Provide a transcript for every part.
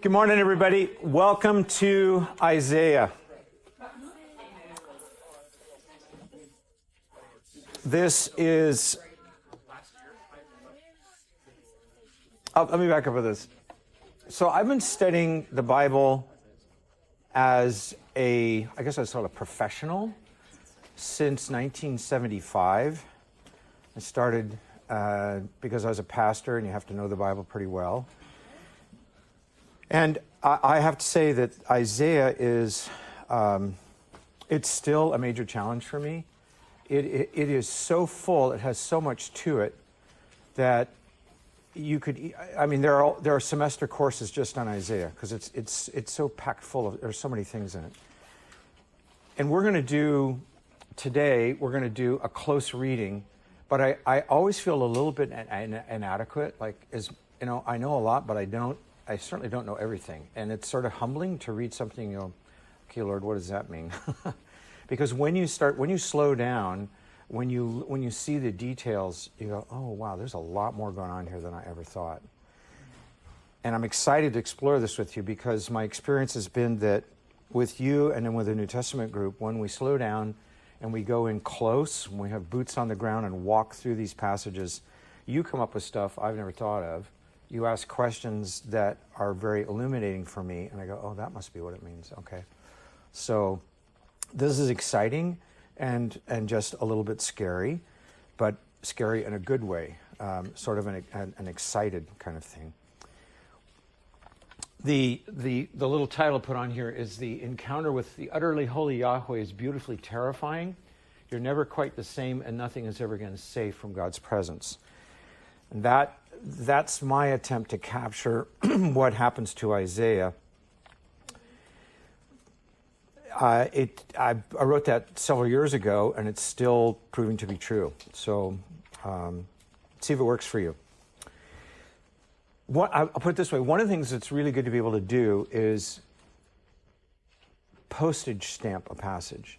Good morning, everybody. Welcome to Isaiah. This is... let me back up with this. So I've been studying the Bible as I guess I was sort of professional since 1975. I started because I was a pastor and you have to know the Bible pretty well. And I have to say that Isaiah is, it's still a major challenge for me. It is so full, it has so much to it that you could, I mean, there are semester courses just on Isaiah because it's so packed full of, there's so many things in it. And we're going to do, today, we're going to do a close reading, but I always feel a little bit inadequate, like, you know, I know a lot, but I certainly don't know everything. And it's sort of humbling to read something, you go, okay, Lord, what does that mean? Because when you slow down, when you see the details, you go, oh, wow, there's a lot more going on here than I ever thought. And I'm excited to explore this with you because my experience has been that with you and then with the New Testament group, when we slow down and we go in close, when we have boots on the ground and walk through these passages, you come up with stuff I've never thought of. You ask questions that are very illuminating for me, and I go, oh, that must be what it means. Okay. So this is exciting and just a little bit scary, but scary in a good way, sort of an excited kind of thing. The little title put on here is The Encounter with the Utterly Holy Yahweh is Beautifully Terrifying. You're never quite the same, and nothing is ever again safe from God's presence. And that's my attempt to capture what happens to Isaiah. I wrote that several years ago, and it's still proving to be true. So see if it works for you. I'll put it this way. One of the things that's really good to be able to do is postage stamp a passage.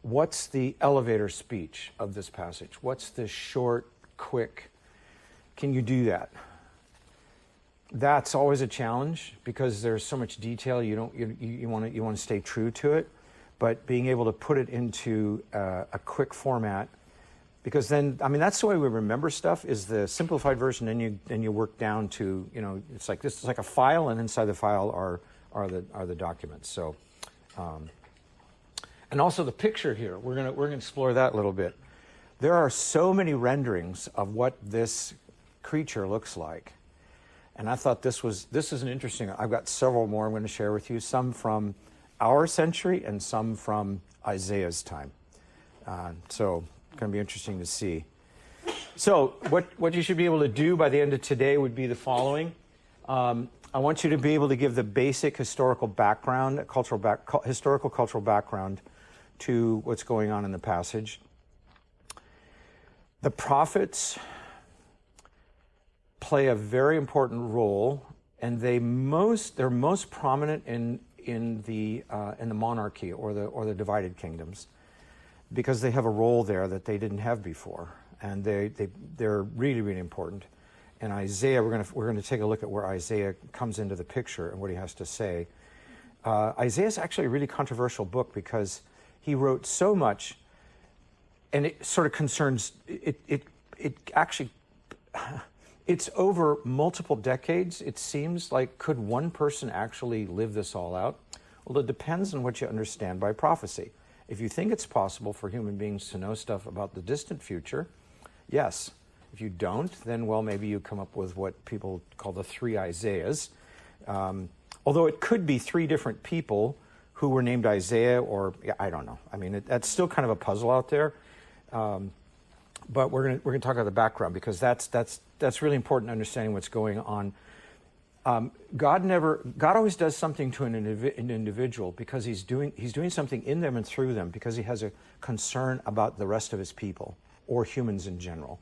What's the elevator speech of this passage? What's the short, quick... Can you do that? That's always a challenge because there's so much detail. You want to stay true to it, but being able to put it into a quick format, because then, I mean, that's the way we remember stuff, is the simplified version. Then you work down to, you know, it's like this is like a file, and inside the file are the documents. So, and also the picture here. We're gonna explore that a little bit. There are so many renderings of what this creature looks like, and I thought this is an interesting. I've got several more I'm going to share with you, some from our century and some from Isaiah's time. So it's going to be interesting to see. So what you should be able to do by the end of today would be the following. I want you to be able to give the basic historical background, historical cultural background to what's going on in the passage. The prophets play a very important role, and they're most prominent in the monarchy or the divided kingdoms, because they have a role there that they didn't have before, and they're really, really important. And Isaiah, we're going to take a look at where Isaiah comes into the picture and what he has to say. Isaiah is actually a really controversial book because he wrote so much, and it sort of concerns it actually. It's over multiple decades. It seems like, could one person actually live this all out? Well, it depends on what you understand by prophecy. If you think it's possible for human beings to know stuff about the distant future, yes. If you don't, then, well, maybe you come up with what people call the three Isaiahs. Although it could be three different people who were named Isaiah, or, yeah, I don't know. I mean, that's still kind of a puzzle out there. But we're going to talk about the background, because that's really important, understanding what's going on. God always does something to an individual because he's doing something in them and through them, because he has a concern about the rest of his people or humans in general.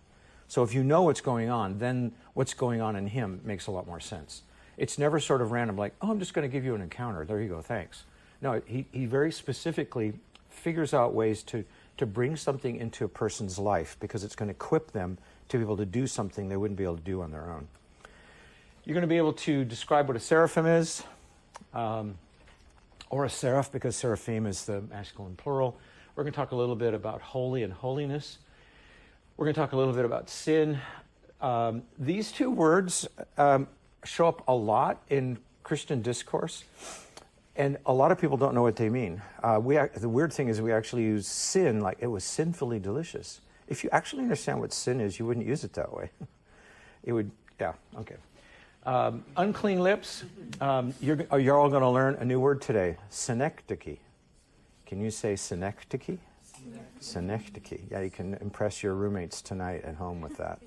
So if you know what's going on, then what's going on in him makes a lot more sense. It's never sort of random, like, oh, I'm just going to give you an encounter. There you go, thanks. No, he very specifically figures out ways to bring something into a person's life, because it's going to equip them to be able to do something they wouldn't be able to do on their own. You're going to be able to describe what a seraphim is. or a seraph, because seraphim is the masculine plural. We're going to talk a little bit about holy and holiness. We're going to talk a little bit about sin. These two words show up a lot in Christian discourse, and a lot of people don't know what they mean. The weird thing is we actually use sin like it was sinfully delicious. If you actually understand what sin is, you wouldn't use it that way. It would, yeah, okay. Unclean lips. You're all going to learn a new word today, synecdoche. Can you say synecdoche? Synecdoche. Yeah, you can impress your roommates tonight at home with that.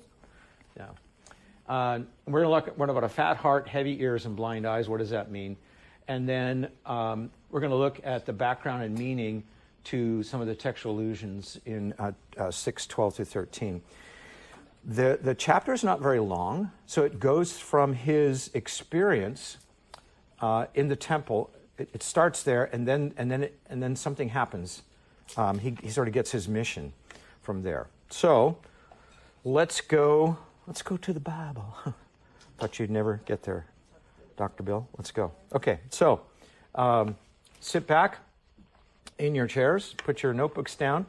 Yeah. We're going to learn about a fat heart, heavy ears, and blind eyes. What does that mean? And then we're going to look at the background and meaning to some of the textual allusions in 6:12 through 13. The chapter is not very long, so it goes from his experience in the temple. It starts there, and then something happens. He sort of gets his mission from there. So let's go to the Bible. Thought you'd never get there, Dr. Bill. Let's go. Okay, so sit back in your chairs, put your notebooks down.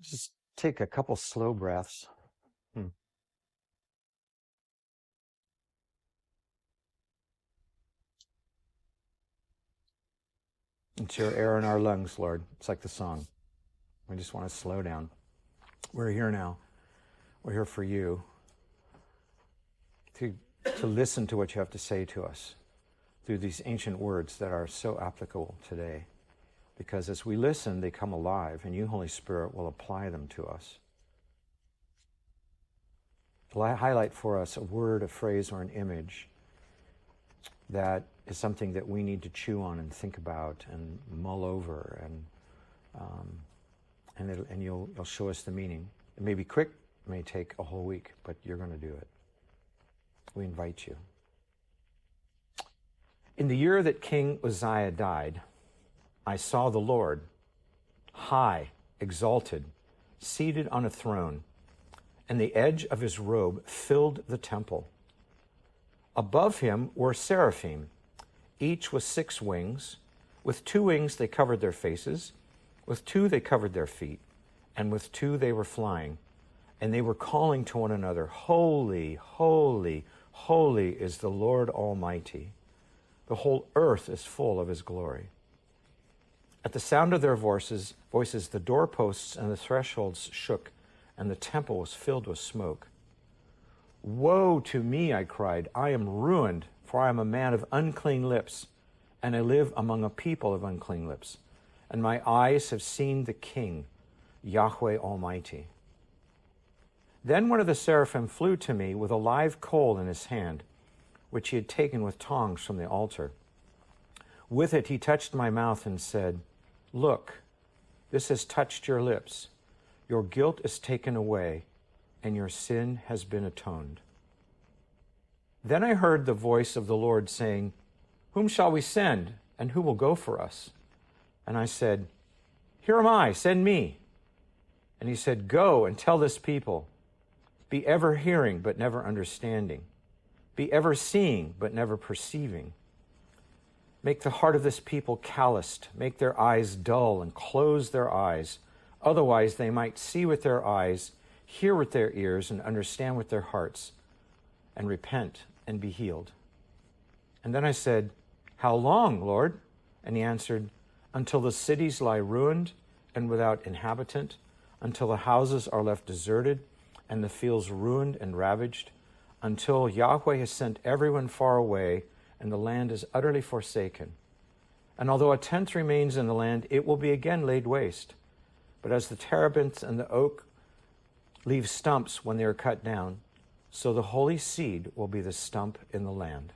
Just take a couple slow breaths. It's your air in our lungs, Lord. It's like the song. We just want to slow down. We're here now. We're here for you to listen to what you have to say to us through these ancient words that are so applicable today. Because as we listen, they come alive, and you, Holy Spirit, will apply them to us. Highlight for us a word, a phrase, or an image that is something that we need to chew on and think about and mull over, and you'll show us the meaning. It may be quick, it may take a whole week, but you're going to do it. We invite you. In the year that King Uzziah died, I saw the Lord, high, exalted, seated on a throne, and the edge of his robe filled the temple. Above him were seraphim, each with 6 wings. With 2 wings they covered their faces, with 2 they covered their feet, and with 2 they were flying. And they were calling to one another, Holy, holy, holy is the Lord Almighty. The whole earth is full of his glory. At the sound of their voices, the doorposts and the thresholds shook, and the temple was filled with smoke. Woe to me, I cried. I am ruined, for I am a man of unclean lips, and I live among a people of unclean lips. And my eyes have seen the King, Yahweh Almighty. Then one of the seraphim flew to me with a live coal in his hand, which he had taken with tongs from the altar. With it he touched my mouth and said, Look, this has touched your lips. Your guilt is taken away, and your sin has been atoned. Then I heard the voice of the Lord saying, Whom shall we send, and who will go for us? And I said, Here am I, send me. And he said, Go and tell this people, be ever hearing, but never understanding. Be ever seeing, but never perceiving. Make the heart of this people calloused, make their eyes dull, and close their eyes. Otherwise they might see with their eyes, hear with their ears, and understand with their hearts, and repent and be healed. And then I said, How long, Lord? And he answered, Until the cities lie ruined and without inhabitant, until the houses are left deserted, and the fields ruined and ravaged, until Yahweh has sent everyone far away, and the land is utterly forsaken. And although a tenth remains in the land, it will be again laid waste. But as the terebinth and the oak leave stumps when they are cut down, so the holy seed will be the stump in the land.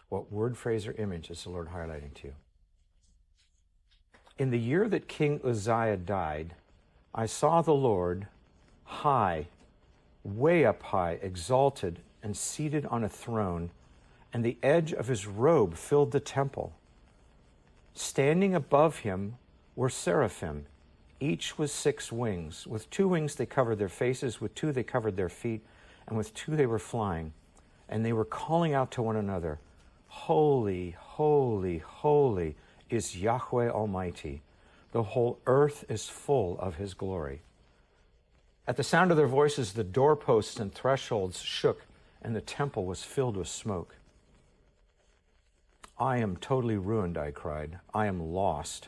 What word, phrase, or image is the Lord highlighting to you? In the year that King Uzziah died, I saw the Lord high, way up high, exalted, and seated on a throne, and the edge of his robe filled the temple. Standing above him were seraphim. Each with 6 wings. With 2 wings they covered their faces, with 2 they covered their feet, and with 2 they were flying. And they were calling out to one another, Holy, holy, holy is Yahweh Almighty. The whole earth is full of his glory. At the sound of their voices, the doorposts and thresholds shook, and the temple was filled with smoke. I am totally ruined, I cried. I am lost,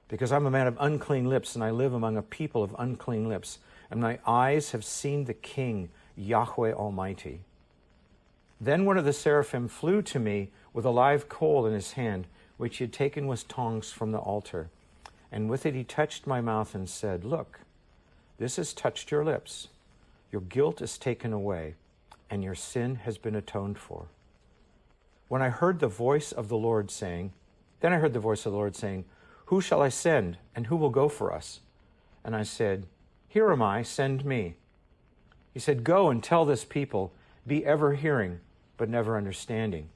because I'm a man of unclean lips, and I live among a people of unclean lips, and my eyes have seen the King, Yahweh Almighty. Then one of the seraphim flew to me with a live coal in his hand, which he had taken with tongs from the altar. And with it he touched my mouth and said, Look, this has touched your lips. Your guilt is taken away, and your sin has been atoned for. When I heard the voice of the Lord saying, Who shall I send, and who will go for us? And I said, Here am I, send me. He said, Go and tell this people, be ever hearing, but never understanding.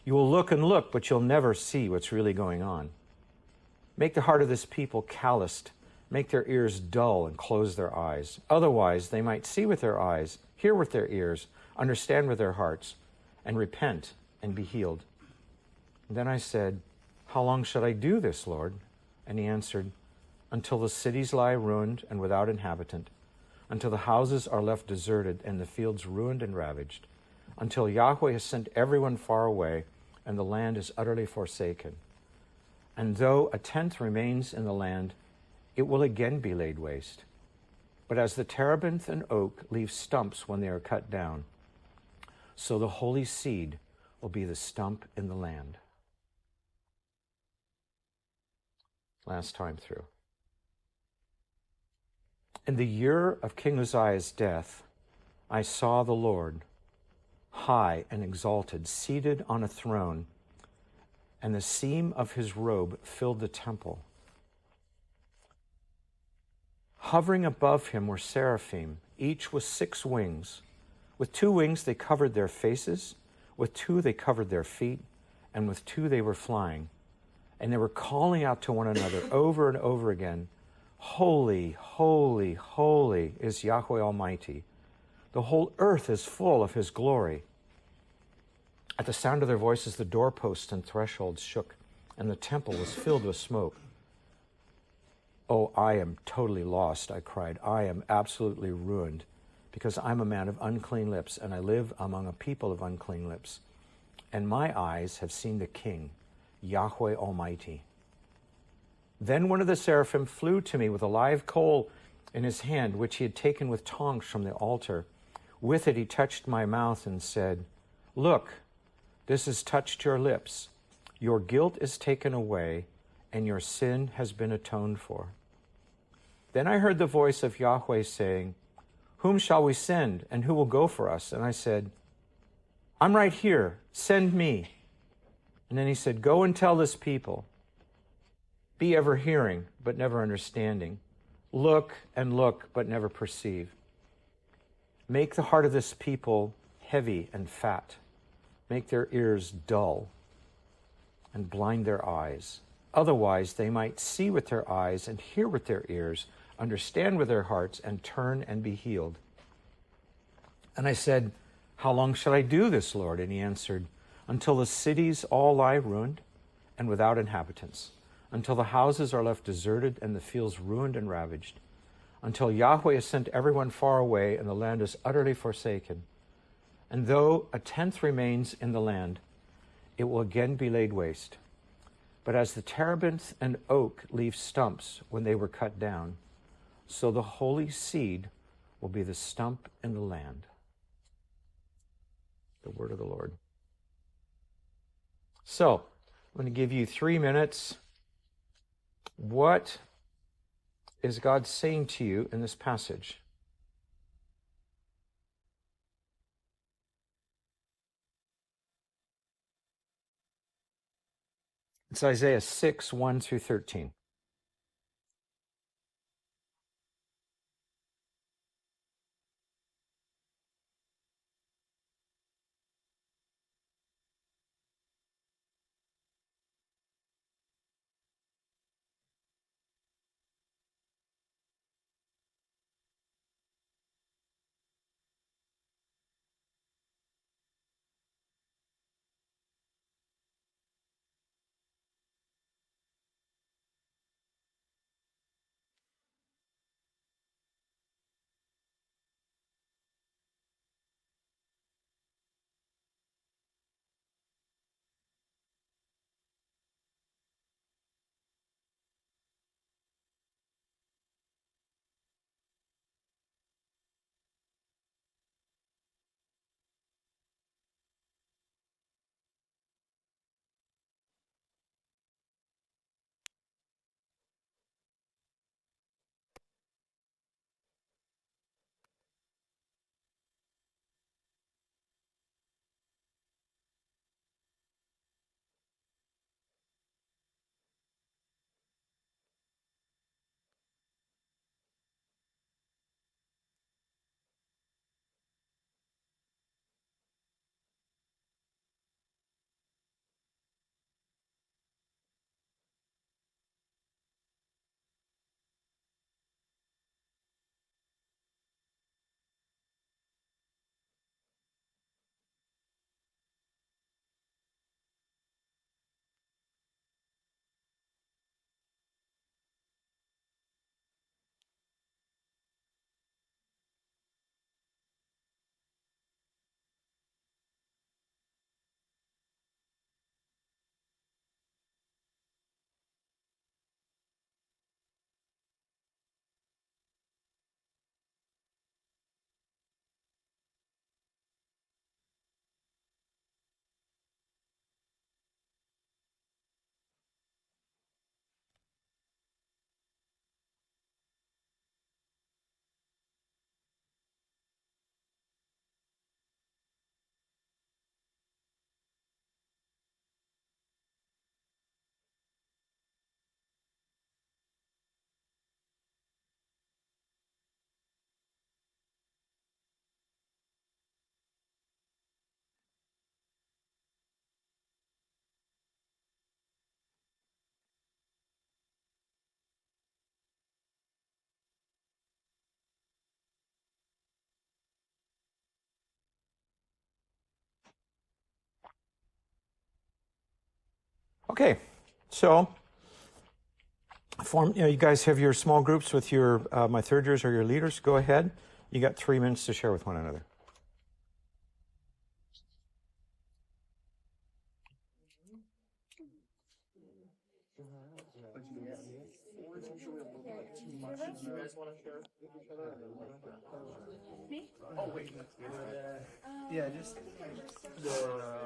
You will look and look, but you'll never see what's really going on. Make the heart of this people calloused, make their ears dull, and close their eyes. Otherwise, they might see with their eyes, hear with their ears, understand with their hearts, and repent and be healed. And then I said, How long should I do this, Lord? And he answered, Until the cities lie ruined and without inhabitant, until the houses are left deserted and the fields ruined and ravaged, until Yahweh has sent everyone far away and the land is utterly forsaken. And though a tenth remains in the land, it will again be laid waste. But as the terebinth and oak leave stumps when they are cut down, so the holy seed will be the stump in the land. Last time through. In the year of King Uzziah's death, I saw the Lord, high and exalted, seated on a throne, and the seam of his robe filled the temple. Hovering above him were seraphim, each with 6 wings. With 2 wings they covered their faces, with 2 they covered their feet, and with 2 they were flying. And they were calling out to one another over and over again, Holy, holy, holy is Yahweh Almighty. The whole earth is full of his glory. At the sound of their voices, the doorposts and thresholds shook, and the temple was filled with smoke. Oh, I am totally lost, I cried. I am absolutely ruined, because I'm a man of unclean lips, and I live among a people of unclean lips. And my eyes have seen the King, Yahweh Almighty. Then one of the seraphim flew to me with a live coal in his hand, which he had taken with tongs from the altar. With it he touched my mouth and said, Look, this has touched your lips. Your guilt is taken away, and your sin has been atoned for. Then I heard the voice of Yahweh saying, Whom shall we send, and who will go for us? And I said, I'm right here, send me. And then he said, Go and tell this people, be ever hearing, but never understanding. Look and look, but never perceive. Make the heart of this people heavy and fat. Make their ears dull and blind their eyes. Otherwise, they might see with their eyes and hear with their ears, understand with their hearts, and turn and be healed. And I said, How long shall I do this, Lord? And he answered, Until the cities all lie ruined and without inhabitants, until the houses are left deserted and the fields ruined and ravaged, until Yahweh has sent everyone far away and the land is utterly forsaken. And though a tenth remains in the land, it will again be laid waste. But as the terebinth and oak leave stumps when they were cut down, so the holy seed will be the stump in the land. The word of the Lord. So, I'm going to give you 3 minutes. What is God saying to you in this passage? It's Isaiah 6, 1 through 13. Okay, so you guys have your small groups with your my third years or your leaders. Go ahead. You got 3 minutes to share with one another. Me? Oh, wait. Yeah, just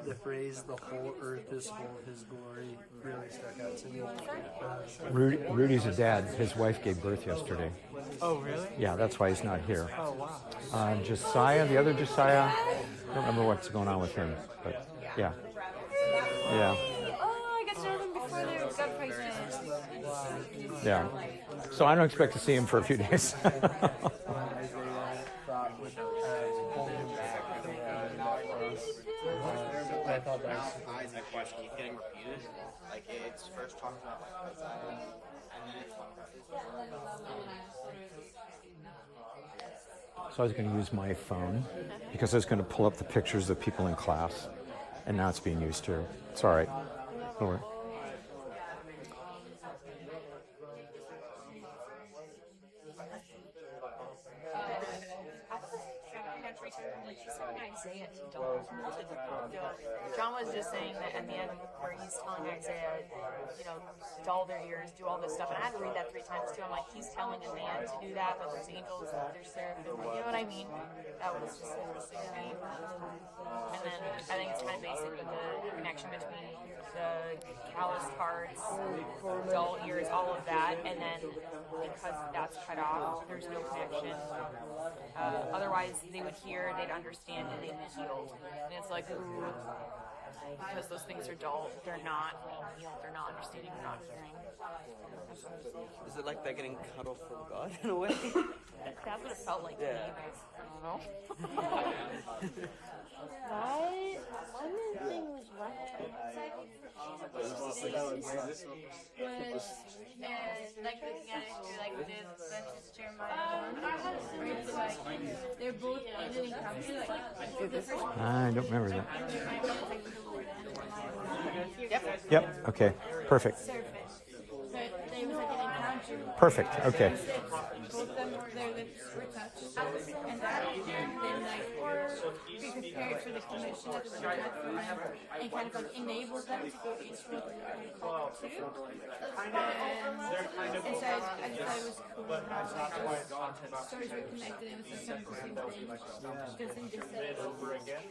the phrase, the whole earth is full of his glory, really stuck out to me. Rudy's a dad. His wife gave birth yesterday. Oh, really? Yeah, that's why he's not here. Oh, wow. Josiah, the other Josiah, I don't remember what's going on with him, but yeah. Yeah. Oh, I got to know them before they got pregnant. Yeah. So I don't expect to see him for a few days. I thought that was Isaac question keep getting repeated. Like it's first talking about like Isaiah, and then it's talking about So I was going to use my phone because I was going to pull up the pictures of people in class, and now it's being used too. It's all right. Don't worry. John was just saying that at the end where he's telling Isaiah, dull their ears, do all this stuff, and I had to read that 3 times too. I'm like, he's telling a man to do that, but there's angels, there's seraphim, you know what I mean? That was just interesting to me. And then I think it's kind of basic with the connection between the calloused hearts, dull ears, all of that, and then because that's cut off, there's no connection. Otherwise, they would hear, they'd understand, and they'd be healed. And it's like, ooh, because those things are dull, they're not being healed, they're not understanding, they're not hearing. Is it like they're getting cut off from God in a way? That's what it felt like to me. I don't know. One thing was left like looking at it through like this versus Jeremiah. They're both in encounter. I don't remember that. Yep. Okay. Perfect. But they was like an encounter. Perfect. Okay. Both of them their lips were touched, and then like be prepared for the commission that was had for them, and kind of like enabled them to go into what they were called to. And so I just thought it was cool how those stories were connected and it was kind of the same thing. Because they just said it over again.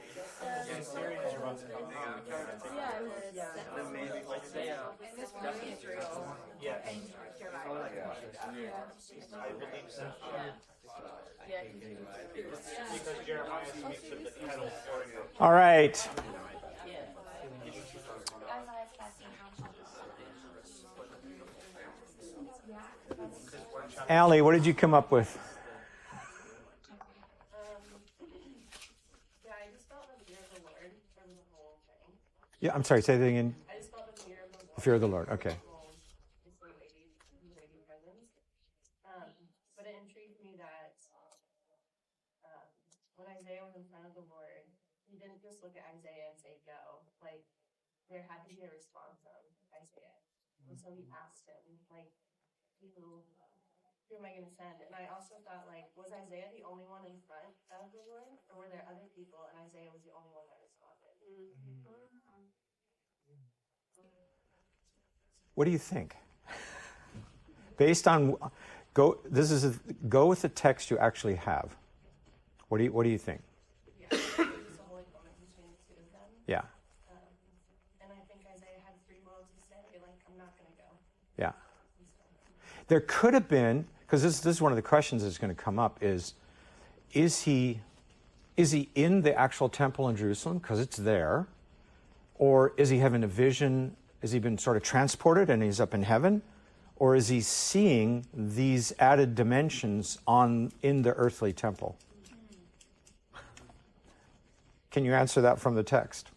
Yeah, it was All right. Allie, what did you come up with? Yeah, I just felt the fear of the Lord from the whole thing. Yeah, I'm sorry, say that again. I just felt the fear of the Lord. The fear of the Lord, okay. His waiting presence. But it intrigued me that when Isaiah was in front of the Lord, he didn't just look at Isaiah and say, go. Like, there had to be a response from Isaiah. And so he asked him, like, who am I going to send? And I also thought, like, was Isaiah the only one in front of the Lord? Or were there other people and Isaiah was the only one that responded? What do you think? Based on go with the text you actually have. What do you think? Yeah, it's a holy moment between the two of them. Yeah. And I think Isaiah had free will to say, like, I'm not going to go. Yeah. There could have been, because this is one of the questions that's going to come up, is he in the actual temple in Jerusalem because it's there, or is he having a vision? Has he been sort of transported and he's up in heaven, or is he seeing these added dimensions in the earthly temple? Can you answer that from the text?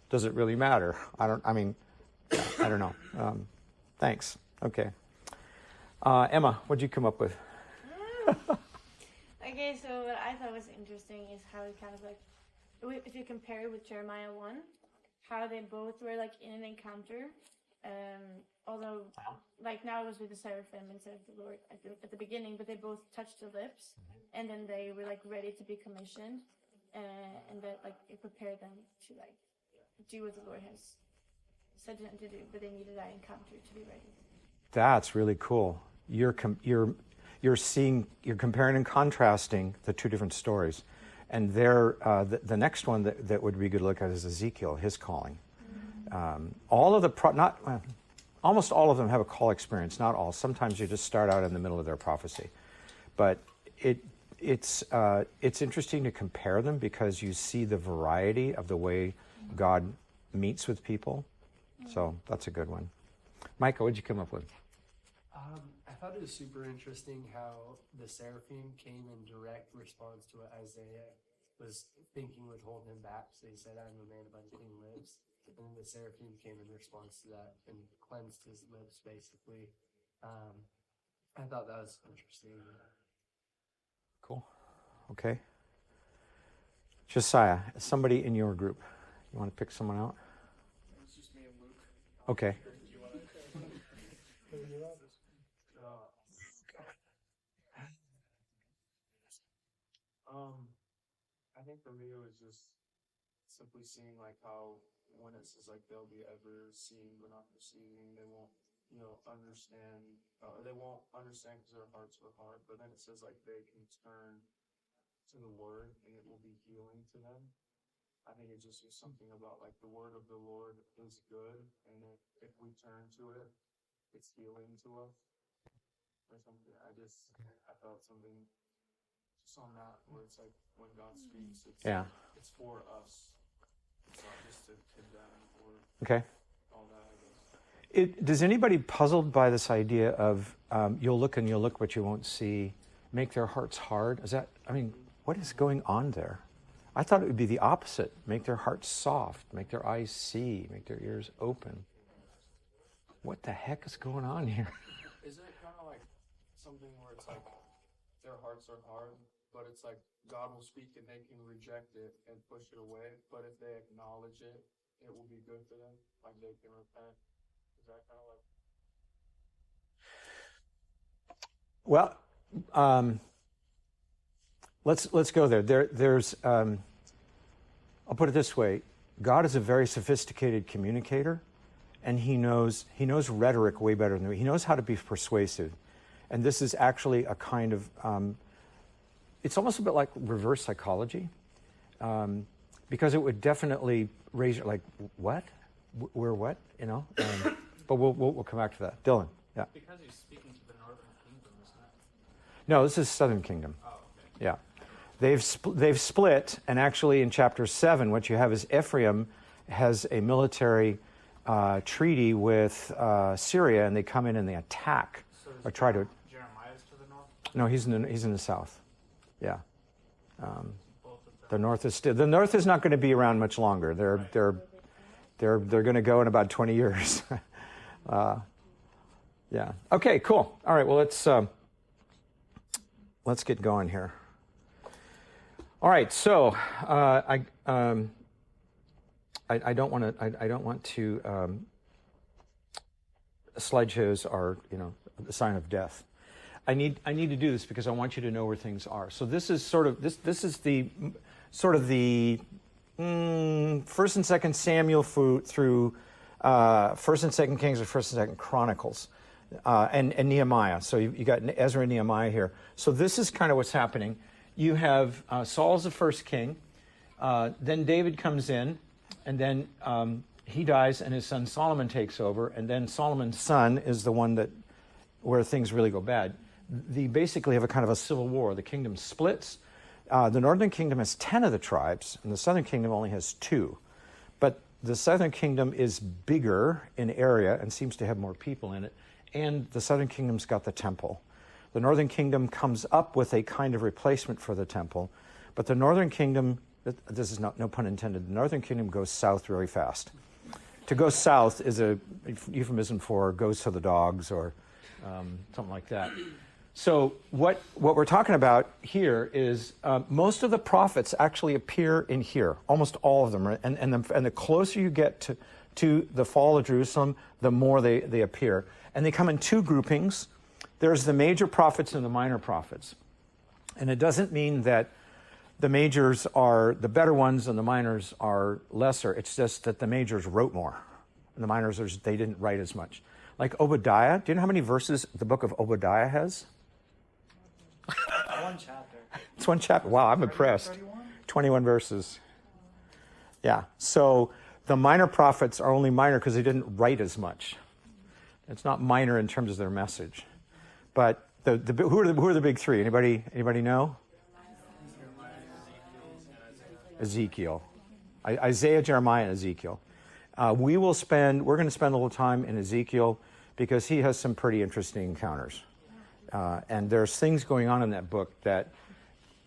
Does it really matter? I don't know. Thanks. Okay. Emma, what'd you come up with? Okay, so what I thought was interesting is how it kind of like, if you compare it with Jeremiah 1, how they both were like in an encounter, Although, like now it was with the seraphim instead of the Lord at the beginning, but they both touched the lips, and then they were like ready to be commissioned, and that like it prepared them to like do what the Lord has said to them to do, but they needed that encounter to be ready. That's really cool. You're comparing and contrasting the two different stories, and the next one that would be good to look at is Ezekiel, his calling. All of the almost all of them have a call experience. Not all. Sometimes you just start out in the middle of their prophecy, but it's interesting to compare them because you see the variety of the way God meets with people. So that's a good one. Micah, what'd you come up with? I thought it was super interesting how the seraphim came in direct response to what Isaiah was thinking would hold him back. So he said, I'm a man of unclean lips. And then the seraphim came in response to that and cleansed his lips, basically. I thought that was interesting. Cool. Okay. Josiah, somebody in your group. You want to pick someone out? It's just me and Luke. Okay. Do you want to? I think for me it was just simply seeing like how when it says like they'll be ever seeing but not perceiving, they won't, understand, or they won't understand because their hearts are hard. But then it says like they can turn to the word and it will be healing to them. I think it just was something about like the word of the Lord is good, and if we turn to it, it's healing to us or something. I felt something just on that where it's like when God speaks, it's for us. It's not just to condemn or all that, I guess. Does anybody puzzled by this idea of you'll look and you'll look but you won't see, make their hearts hard? What is going on there? I thought it would be the opposite. Make their hearts soft, make their eyes see, make their ears open. What the heck is going on here? Is it kind of like something where it's like their hearts are hard, but it's like God will speak and they can reject it and push it away, but if they acknowledge it, it will be good for them, like they can repent? Is that kind of like... Well, let's go there. There's I'll put it this way: God is a very sophisticated communicator, and he knows rhetoric way better than we. He knows how to be persuasive, and this is actually a kind of it's almost a bit like reverse psychology, because it would definitely raise your, like, what? We're what? But we'll come back to that. Dylan, yeah. Because he's speaking to the northern kingdom, isn't it? No, this is Southern Kingdom. Oh, okay. Yeah. They've split, and actually in chapter 7, what you have is Ephraim has a military treaty with Syria, and they come in and they attack or try to. Jeremiah's to the north? No, he's in the south. Yeah. The north is not going to be around much longer. They're going to go in about 20 years. Yeah. Okay. Cool. All right. Well, let's get going here. All right. So I don't want to. Slideshows are a sign of death. I need to do this because I want you to know where things are. So this is this is the First and Second Samuel through First and Second Kings or First and Second Chronicles, and Nehemiah. So you got Ezra and Nehemiah here. So this is kind of what's happening. You have Saul's the first king, then David comes in, and then he dies, and his son Solomon takes over, and then Solomon's son is the one where things really go bad. They basically have a kind of a civil war. The kingdom splits. The northern kingdom has 10 of the tribes, and the southern kingdom only has 2. But the southern kingdom is bigger in area and seems to have more people in it, and the southern kingdom's got the temple. The northern kingdom comes up with a kind of replacement for the temple, but the northern kingdom, this is no pun intended, the northern kingdom goes south really fast. To go south is a euphemism for goes to the dogs or something like that. So what we're talking about here is most of the prophets actually appear in here, almost all of them. And the closer you get to the fall of Jerusalem, the more they appear. And they come in two groupings. There's the major prophets and the minor prophets. And it doesn't mean that the majors are the better ones and the minors are lesser. It's just that the majors wrote more. And the minors, they didn't write as much. Like Obadiah. Do you know how many verses the book of Obadiah has? One chapter. It's one chapter. Wow, I'm impressed. 21 verses. Yeah. So the minor prophets are only minor because they didn't write as much. It's not minor in terms of their message. But who are the big three? Anybody know? Ezekiel. Isaiah, Jeremiah, and Ezekiel. We're going to spend a little time in Ezekiel because he has some pretty interesting encounters. And there's things going on in that book that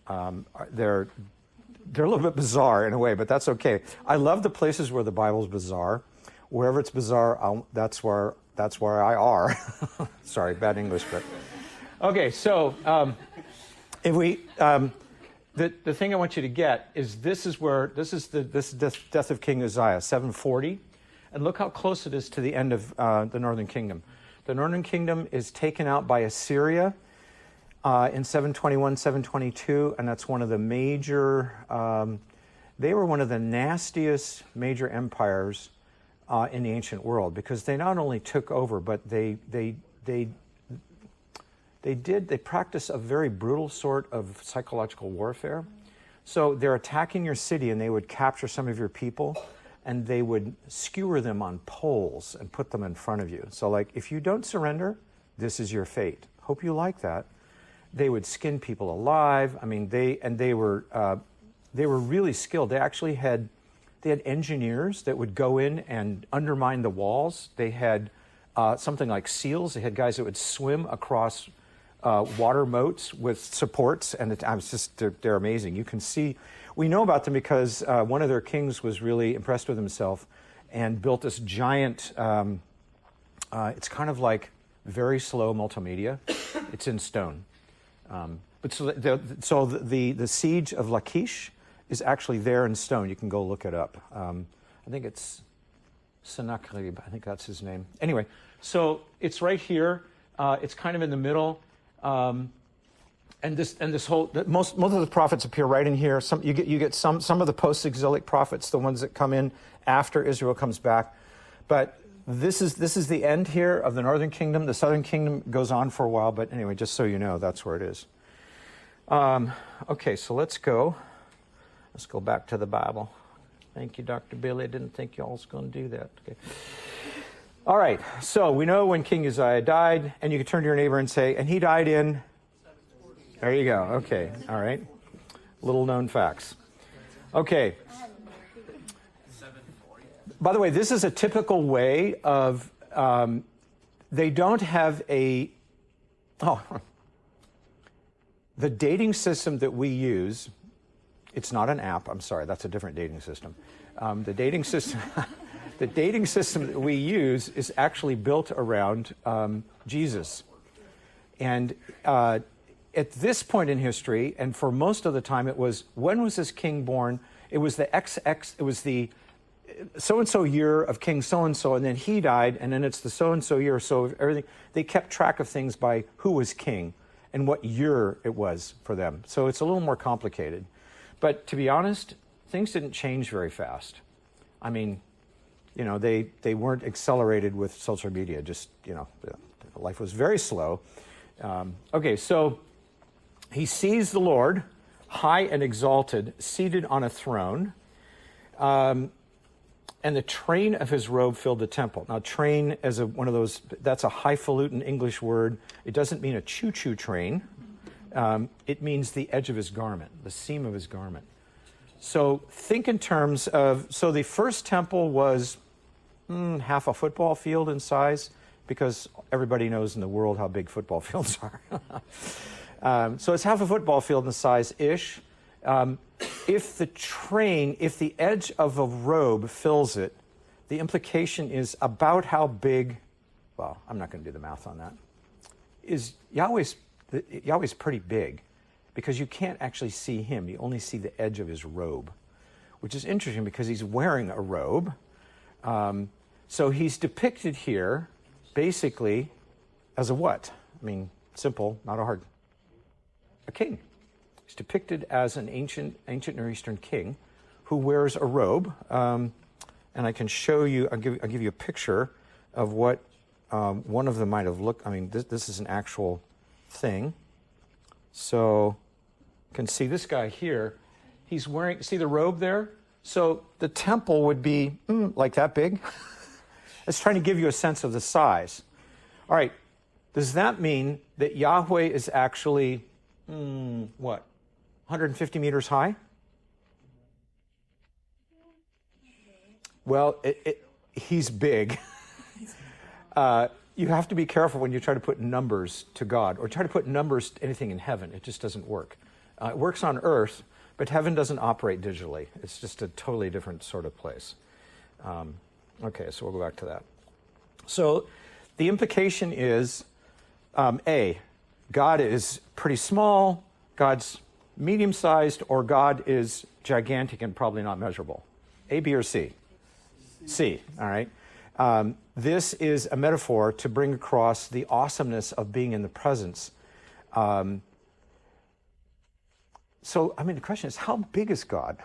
they're a little bit bizarre in a way, but that's okay. I love the places where the Bible's bizarre. Wherever it's bizarre, that's where I are. Sorry, bad English, but okay. So if we the thing I want you to get is this is the death of King Uzziah, 740, and look how close it is to the end of the Northern Kingdom. The Northern Kingdom is taken out by Assyria in 721, 722, and that's one of the major. They were one of the nastiest major empires in the ancient world because they not only took over, but they practice a very brutal sort of psychological warfare. So they're attacking your city and they would capture some of your people and they would skewer them on poles and put them in front of you. So like, if you don't surrender, this is your fate. Hope you like that. They would skin people alive. I mean, they were really skilled. They actually had engineers that would go in and undermine the walls. They had something like seals. They had guys that would swim across water moats with supports, and they're amazing. You can see, we know about them because one of their kings was really impressed with himself and built this giant, it's kind of like very slow multimedia. It's in stone. But so the siege of Lachish is actually there in stone. You can go look it up. I think it's Sennacherib. I think that's his name. Anyway, so it's right here. It's kind of in the middle. And this whole most of the prophets appear right in here. You get some of the post-exilic prophets, the ones that come in after Israel comes back. But this is the end here of the Northern Kingdom. The Southern Kingdom goes on for a while, but anyway, just so you know, that's where it is. Okay, so let's go back to the Bible. Thank you, Dr. Billy. I didn't think y'all was going to do that. Okay. All right, so we know when King Uzziah died, and you can turn to your neighbor and say, and he died in... There you go. Okay, all right. Little known facts. Okay. By the way, this is a typical way of... they don't have a... The dating system that we use... It's not an app. I'm sorry, that's a different dating system. The dating system... The dating system that we use is actually built around Jesus. And at this point in history, and for most of the time, it was, when was this king born? It was the it was the so-and-so year of king so-and-so, and then he died, and then it's the so-and-so year, so everything. They kept track of things by who was king and what year it was for them. So it's a little more complicated. But to be honest, things didn't change very fast. I mean, you know, they weren't accelerated with social media. Just, you know, life was very slow. Okay, so he sees the Lord, high and exalted, seated on a throne, and the train of his robe filled the temple. Now, train as one of those, that's a highfalutin English word. It doesn't mean a choo-choo train. It means the edge of his garment, the seam of his garment. So think in terms of, so the first temple was half a football field in size, because everybody knows in the world how big football fields are. So it's half a football field in size-ish. If the edge of a robe fills it, the implication is about how big, well, I'm not going to do the math on that, is Yahweh's pretty big, because you can't actually see him. You only see the edge of his robe, which is interesting because he's wearing a robe. So he's depicted here basically as a what? I mean, simple, not a hard. A king. He's depicted as an ancient Near Eastern king who wears a robe. And I can show you, I'll give you a picture of what one of them might have looked. I mean, this is an actual thing. So you can see this guy here. He's wearing, see the robe there? So the temple would be like that big. It's trying to give you a sense of the size. All right, does that mean that Yahweh is actually, what, 150 meters high? Well, he's big. You have to be careful when you try to put numbers to God or try to put numbers to anything in heaven. It just doesn't work. It works on earth, but heaven doesn't operate digitally. It's just a totally different sort of place. Okay, so we'll go back to that. So the implication is, A, God is pretty small, God's medium-sized, or God is gigantic and probably not measurable. A, B, or C? C, all right. This is a metaphor to bring across the awesomeness of being in the presence. So, I mean, the question is, how big is God?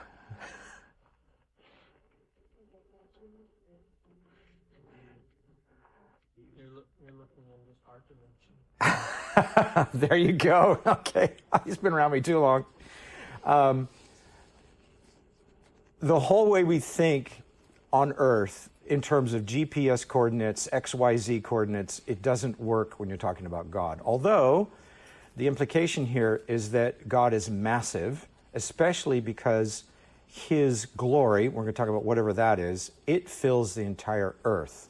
You're looking in this art dimension. There you go. Okay. He's been around me too long. The whole way we think on Earth in terms of GPS coordinates, XYZ coordinates, it doesn't work when you're talking about God. Although the implication here is that God is massive, especially because his glory, we're going to talk about whatever that is, it fills the entire earth.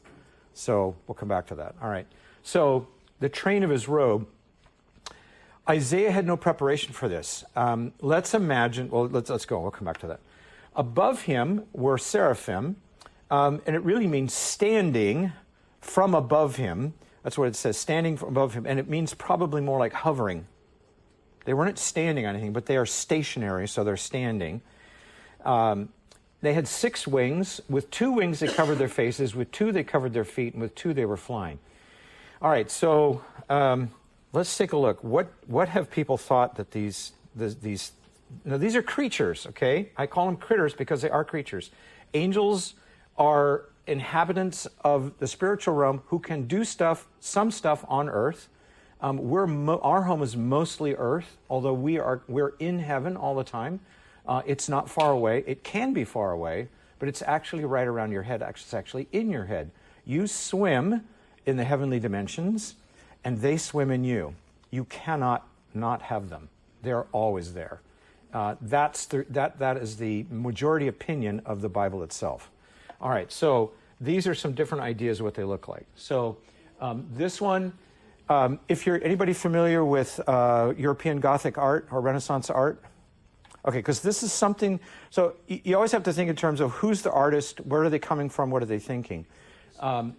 So we'll come back to that. All right. So the train of his robe, Isaiah had no preparation for this. Let's imagine, well, let's go. We'll come back to that. Above him were seraphim, and it really means standing from above him. That's what it says, standing from above him, and it means probably more like hovering. They weren't standing on anything, but they are stationary, so they're standing. They had 6 wings. With 2 wings, they covered their faces. With 2, they covered their feet, and with 2, they were flying. All right, so let's take a look. What have people thought that these are creatures, okay? I call them critters because they are creatures. Angels are inhabitants of the spiritual realm who can do some stuff on earth. Our home is mostly earth, although we're in heaven all the time. It's not far away. It can be far away, but it's actually right around your head. It's actually in your head. You swim in the heavenly dimensions, and they swim in you. You cannot not have them. They're always there. That is the majority opinion of the Bible itself. All right, so these are some different ideas of what they look like. So this one, if you're anybody familiar with European Gothic art or Renaissance art? Okay, because this is something, so you always have to think in terms of who's the artist, where are they coming from, what are they thinking?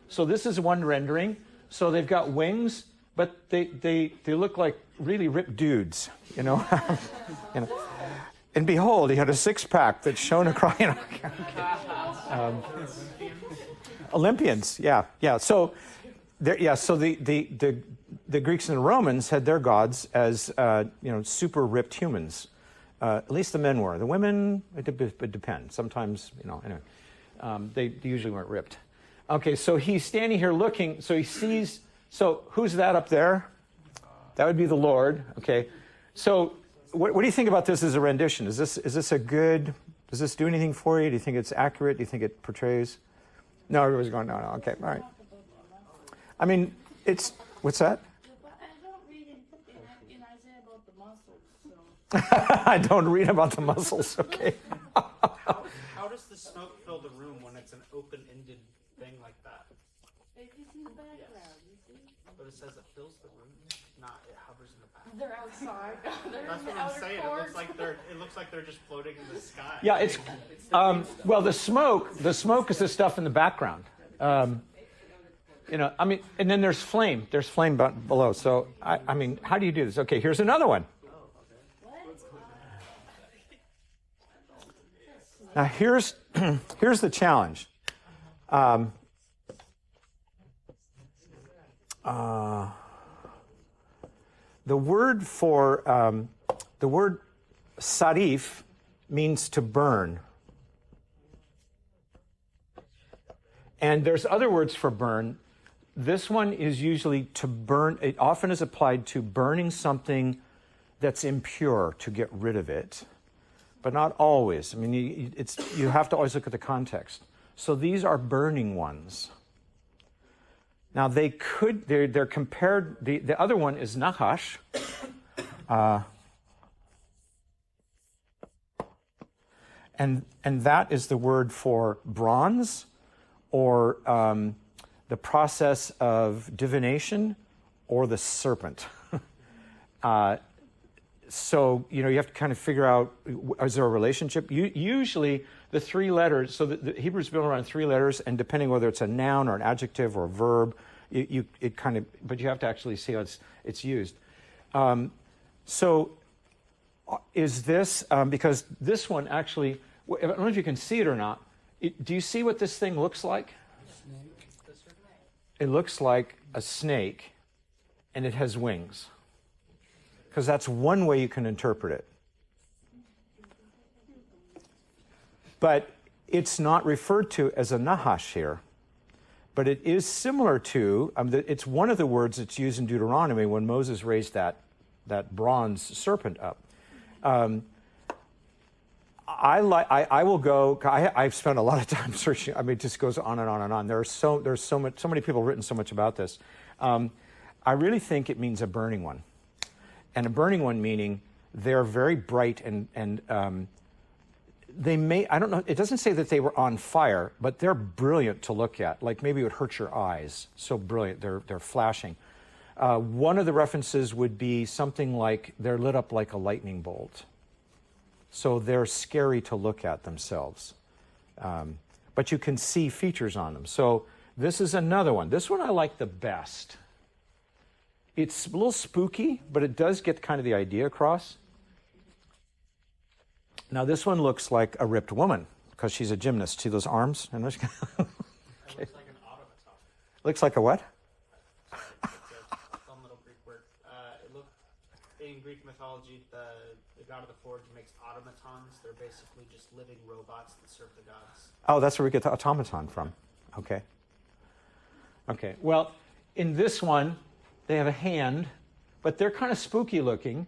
So this is one rendering. So they've got wings, but they look like really ripped dudes, you know? You know? And behold, he had a 6-pack that shone across. You know, Olympians, yeah. So, the Greeks and the Romans had their gods as super ripped humans. At least the men were. The women, it depends. Sometimes, anyway, they usually weren't ripped. Okay, so he's standing here looking. So he sees. So who's that up there? That would be the Lord. Okay, so. What do you think about this as a rendition? Is this a good? Does this do anything for you? Do you think it's accurate? Do you think it portrays? No, everybody's going, no. Okay, all right. I mean, it's what's that? I don't read in Isaiah about the muscles. So. I don't read about the muscles. Okay. How does the smoke fill the room when it's an open-ended thing like that? It's in the background, you see? But it says it fills the room. Not it hovers in the back. They're outside. They're That's in what the I'm outer saying. court. It looks like they're just floating in the sky. Yeah, it's well, the smoke is the stuff in the background. I mean, and then there's flame. There's flame below. So I mean, how do you do this? Okay, here's another one. Now here's the challenge. The word for, the word sarif means to burn. And there's other words for burn. This one is usually to burn. It often is applied to burning something that's impure, to get rid of it, but not always. I mean, you have to always look at the context. So these are burning ones. Now they're compared, the other one is nahash. And that is the word for bronze, or the process of divination, or the serpent. So, you have to kind of figure out, is there a relationship? Usually the three letters, so the Hebrew's built around three letters, and depending whether it's a noun or an adjective or a verb, but you have to actually see how it's used. So is this, because this one actually, I don't know if you can see it or not, do you see what this thing looks like? It looks like a snake, and it has wings. Because that's one way you can interpret it. But it's not referred to as a nahash here. But it is similar to, it's one of the words that's used in Deuteronomy when Moses raised that bronze serpent up. I've spent a lot of time searching. I mean, it just goes on and on and on. There's so many people have written so much about this. I really think it means a burning one. And a burning one meaning they're very bright and they may, I don't know, it doesn't say that they were on fire, but they're brilliant to look at. Like maybe it would hurt your eyes. So brilliant, they're flashing. One of the references would be something like they're lit up like a lightning bolt. So they're scary to look at themselves. But you can see features on them. So this is another one. This one I like the best. It's a little spooky, but it does get kind of the idea across. Now this one looks like a ripped woman because she's a gymnast. See those arms? Okay. It looks like an automaton. Looks like a what? It's a fun little Greek word. In Greek mythology, the god of the forge makes automatons. They're basically just living robots that serve the gods. Oh, that's where we get the automaton from. Okay. Okay. Well, in this one, they have a hand, but they're kind of spooky looking.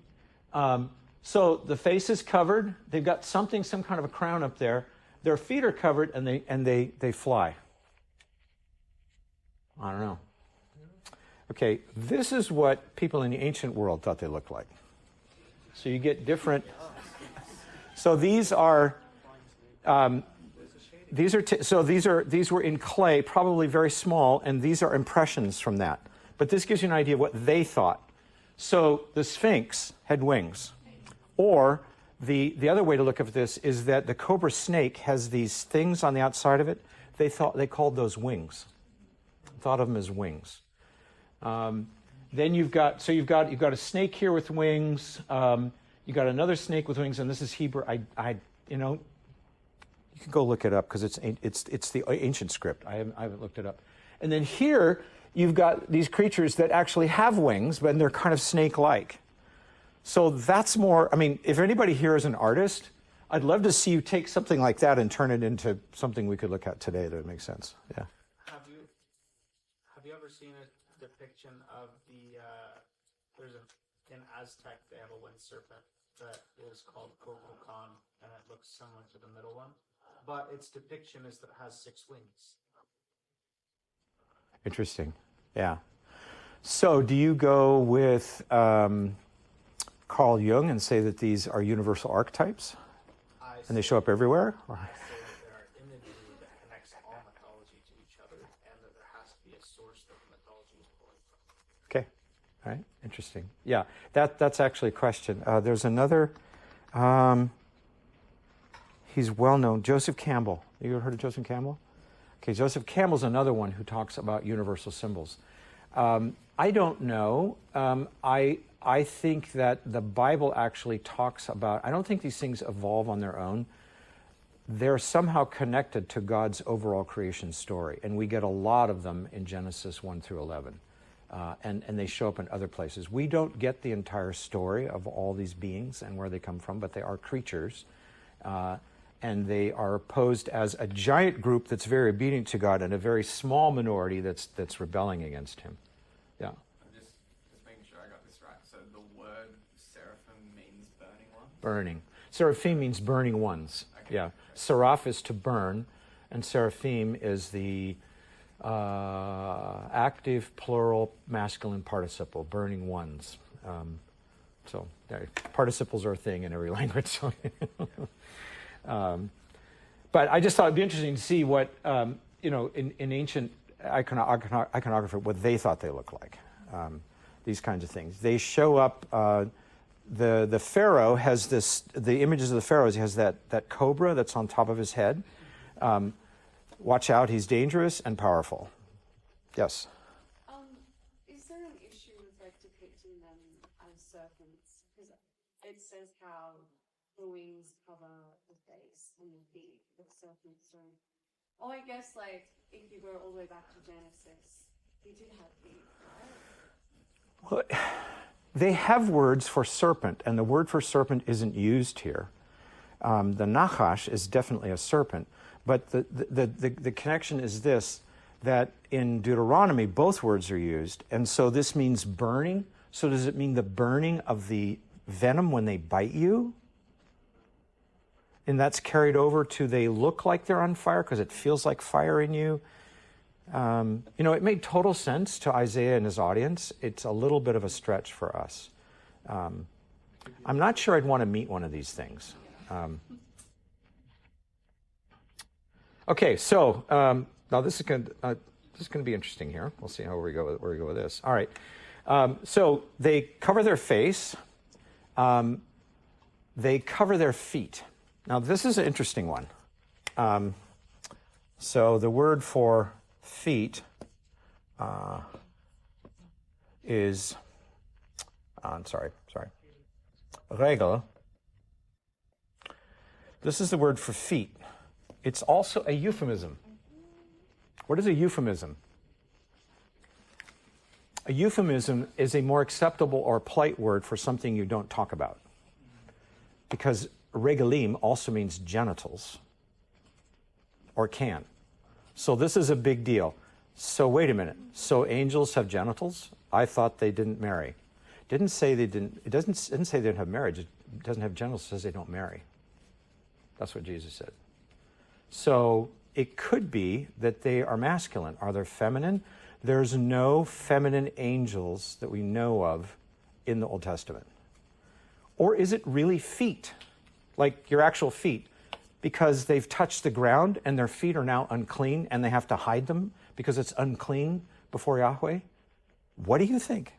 So the face is covered. They've got some kind of a crown up there. Their feet are covered, and they fly. I don't know. Okay, this is what people in the ancient world thought they looked like. So you get different. So these are. These were in clay, probably very small, and these are impressions from that. But this gives you an idea of what they thought. So the Sphinx had wings. Or the other way to look at this is that the cobra snake has these things on the outside of it. They called those wings. Thought of them as wings. Then you've got a snake here with wings. You got another snake with wings, and this is Hebrew. You can go look it up because it's the ancient script. I haven't looked it up. And then here you've got these creatures that actually have wings, but they're kind of snake-like. So that's more. I mean, if anybody here is an artist, I'd love to see you take something like that and turn it into something we could look at today that would make sense. Yeah. Have you ever seen a depiction of in Aztec they have a wind serpent that is called Cococan, and it looks similar to the middle one, but its depiction is that it has 6 wings. Interesting. Yeah. So do you go with Carl Jung and say that these are universal archetypes and they show up everywhere? I say that there are imagery that connects all mythology to each other, and that there has to be a source that the mythology is pulling from. Okay. All right. Interesting. Yeah. That's actually a question. There's another. He's well known. Joseph Campbell. You ever heard of Joseph Campbell? Okay. Joseph Campbell's another one who talks about universal symbols. I don't know. I think that the Bible actually talks about, I don't think these things evolve on their own. They're somehow connected to God's overall creation story, and we get a lot of them in Genesis 1 through 11. and they show up in other places. We don't get the entire story of all these beings and where they come from, but they are creatures. And they are posed as a giant group that's very obedient to God and a very small minority that's rebelling against him. Yeah. I'm just making sure I got this right. So the word seraphim means burning one? Burning. Seraphim means burning ones. Okay. Yeah. Seraph is to burn, and seraphim is the active plural masculine participle, burning ones. So participles are a thing in every language. So but I just thought it'd be interesting to see what, in ancient iconography, what they thought they looked like. These kinds of things. They show up, the pharaoh has the images of the pharaohs, he has that cobra that's on top of his head. Watch out, he's dangerous and powerful. Yes? Is there an issue with depicting them as serpents? Because it says how the wings cover the face and the feet, but serpents don't. Oh, I guess if you go all the way back to Genesis, he did have feet, right? Well, they have words for serpent, and the word for serpent isn't used here. The nachash is definitely a serpent, but the connection is this, that in Deuteronomy both words are used, and so this means burning. So does it mean the burning of the venom when they bite you? And that's carried over to they look like they're on fire because it feels like fire in you. It made total sense to Isaiah and his audience. It's a little bit of a stretch for us. I'm not sure I'd want to meet one of these things. Okay, so now this is going to be interesting here. We'll see where we go with this. All right. So they cover their face. They cover their feet. Now, this is an interesting one. So the word for feet is, regel. This is the word for feet. It's also a euphemism. What is a euphemism? A euphemism is a more acceptable or polite word for something you don't talk about. Because regalim also means genitals, or can. So this is a big deal. So wait a minute. So angels have genitals? I thought they didn't marry. Didn't say they didn't. It didn't say they didn't have marriage. It doesn't have genitals. It says they don't marry. That's what Jesus said. So it could be that they are masculine. Are they feminine? There's no feminine angels that we know of in the Old Testament. Or is it really feet? Like your actual feet, because they've touched the ground and their feet are now unclean and they have to hide them because it's unclean before Yahweh? What do you think?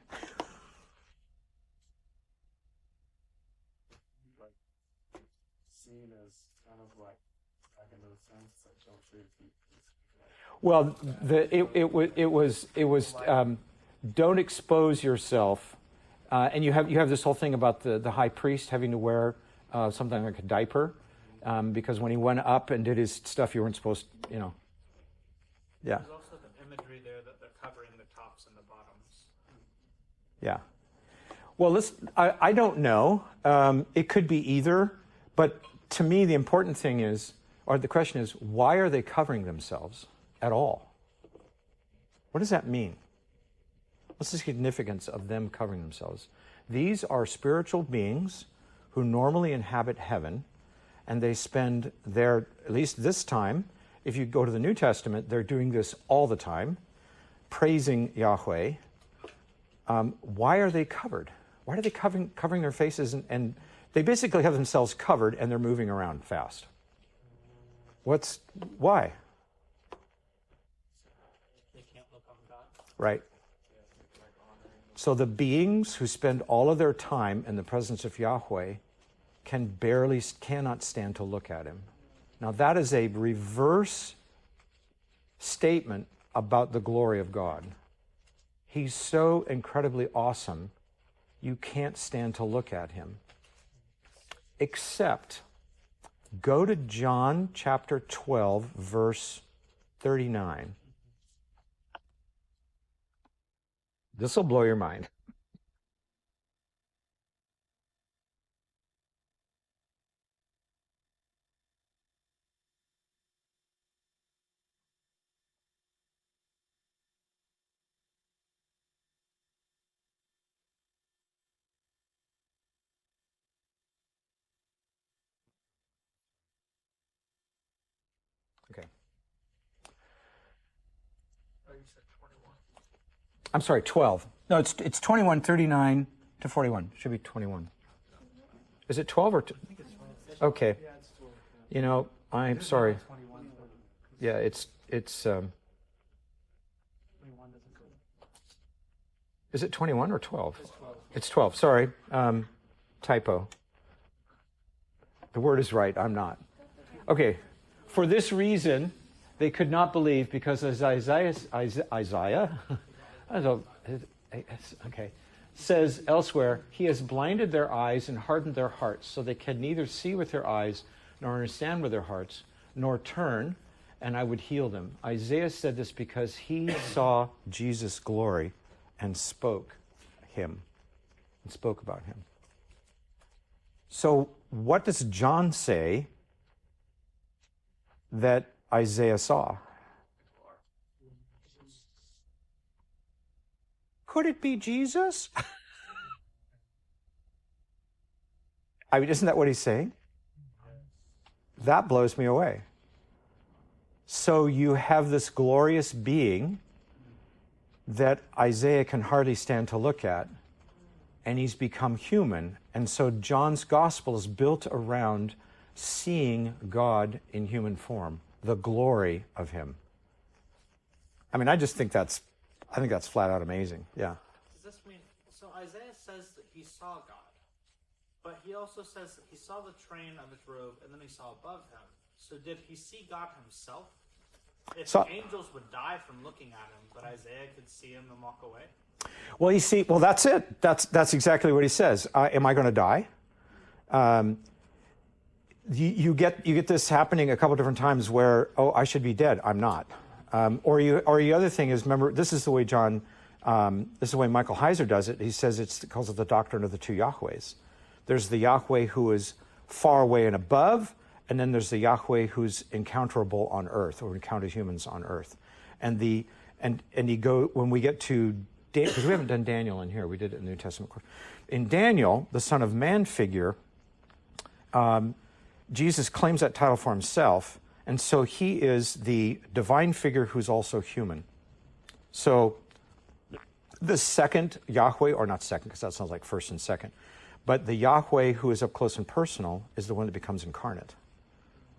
Seen as kind of back in those sense, don't show your feet. Well, it was don't expose yourself, and you have this whole thing about the high priest having to wear something like a diaper, because when he went up and did his stuff, you weren't supposed, Yeah. There's also the imagery there that they're covering the tops and the bottoms. Yeah. Well, I don't know. It could be either, but to me, the important thing is, or the question is, why are they covering themselves at all? What does that mean? What's the significance of them covering themselves? These are spiritual beings who normally inhabit heaven, and they spend their, at least this time, if you go to the New Testament, they're doing this all the time, praising Yahweh. Why are they covered? Why are they covering their faces? And they basically have themselves covered, and they're moving around fast. Why? They can't look on God. Right. So the beings who spend all of their time in the presence of Yahweh cannot stand to look at him. Now that is a reverse statement about the glory of God. He's so incredibly awesome, you can't stand to look at him. Except, go to John chapter 12, verse 39. This will blow your mind. Okay. Oh, you said 21. I'm sorry, 12. No, it's 21, 39 to 41. Should be 21. Is it 12 or? Okay. Yeah, it's 12. You know, I'm sorry. 21. Yeah, it's 21 doesn't go. is it 21 or 12? It's 12. It's 12. Sorry. Typo. The word is right. I'm not. Okay. For this reason, they could not believe because as Isaiah okay, says elsewhere, he has blinded their eyes and hardened their hearts so they can neither see with their eyes nor understand with their hearts nor turn, and I would heal them. Isaiah said this because he saw Jesus' glory and spoke about him. So what does John say that Isaiah saw? Could it be Jesus? I mean, isn't that what he's saying? That blows me away. So you have this glorious being that Isaiah can hardly stand to look at, and he's become human. And so John's gospel is built around seeing God in human form, the glory of him. I mean, I think that's flat out amazing. Yeah. Does this mean, so Isaiah says that he saw God, but he also says that he saw the train of his robe and then he saw above him. So did he see God himself? If the angels would die from looking at him, but Isaiah could see him and walk away? Well, you see, that's it. That's exactly what he says. Am I going to die? You get this happening a couple different times where, oh, I should be dead. I'm not. Or the other thing is, remember, this is the way this is the way Michael Heiser does it. He says calls it the doctrine of the two Yahwehs. There's the Yahweh who is far away and above, and then there's the Yahweh who's encounterable on earth, or encounters humans on earth. And when we get to, because we haven't done Daniel in here, we did it in the New Testament. In Daniel, the Son of Man figure, Jesus claims that title for himself, and so he is the divine figure who's also human. So the second Yahweh, or not second, because that sounds like first and second, but the Yahweh who is up close and personal is the one that becomes incarnate.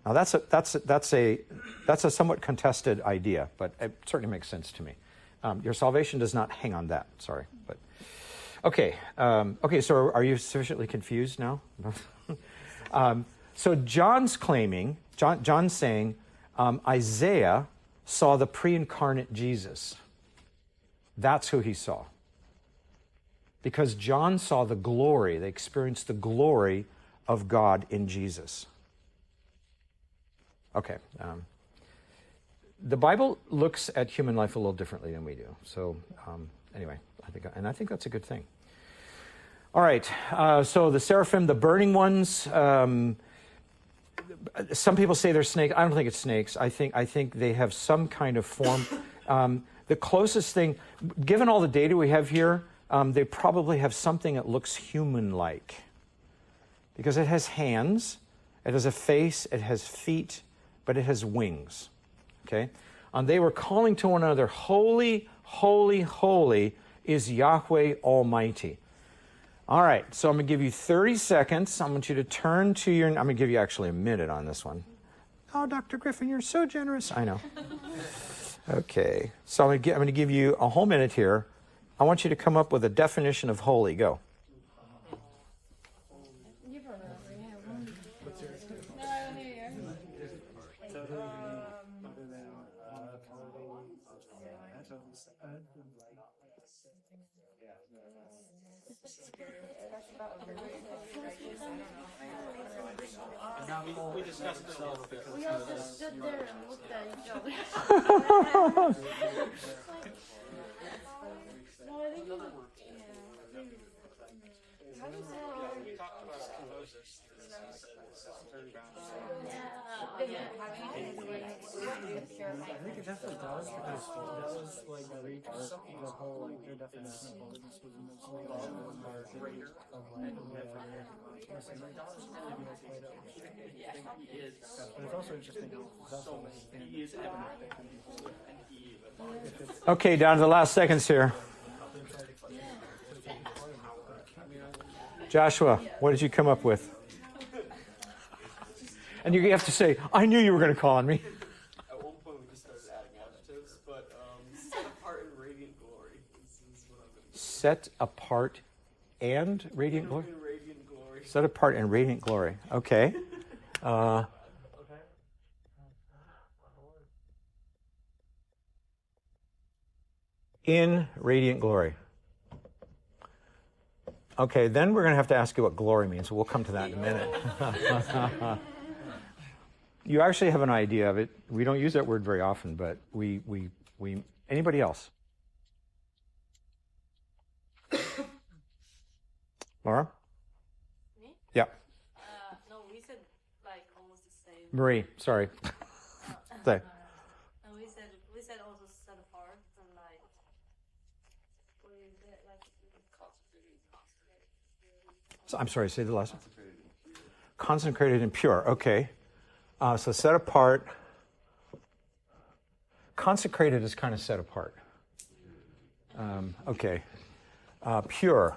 Now that's a somewhat contested idea, but it certainly makes sense to me. Your salvation does not hang on that. Sorry, but okay. So are you sufficiently confused now? So John's claiming, John's saying, Isaiah saw the pre-incarnate Jesus. That's who he saw. Because John saw the glory, they experienced the glory of God in Jesus. Okay. The Bible looks at human life a little differently than we do. So anyway, I think that's a good thing. All right. So the seraphim, the burning ones. Some people say they're snakes. I don't think it's snakes. I think they have some kind of form. The closest thing, given all the data we have here, they probably have something that looks human-like, because it has hands, it has a face, it has feet, but it has wings. Okay? They were calling to one another, "Holy, holy, holy is Yahweh Almighty." All right, so I'm going to give you 30 seconds. I want you to turn to I'm going to give you actually a minute on this one. Oh, Dr. Griffin, you're so generous. I know. Okay, so I'm going to give you a whole minute here. I want you to come up with a definition of holy. Go. We discussed this a little bit. We all just stood there and looked at each other. No, I think Another word. We talked about Moses. I think it definitely does because that was like the whole like their definition of holiness was mostly all part of like whatever. But it's also interesting how it's also like evident that can be Okay, down to the last seconds here. Joshua, what did you come up with? And you have to say, I knew you were going to call on me. At one point we just started adding adjectives, but set apart in radiant glory is what I'm going to Set apart and radiant glory? In radiant glory. Set apart and radiant glory. Okay. In radiant glory. Okay, then we're going to have to ask you what glory means. We'll come to that in a minute. You actually have an idea of it. We don't use that word very often, but we anybody else? Laura? Me? Yeah. No, we said like almost the same. Marie, sorry. Say. No, we said also set apart and like what is it like So, I'm sorry, say the last one. Consecrated and pure. Okay. So set apart. Consecrated is kind of set apart. Okay. Pure.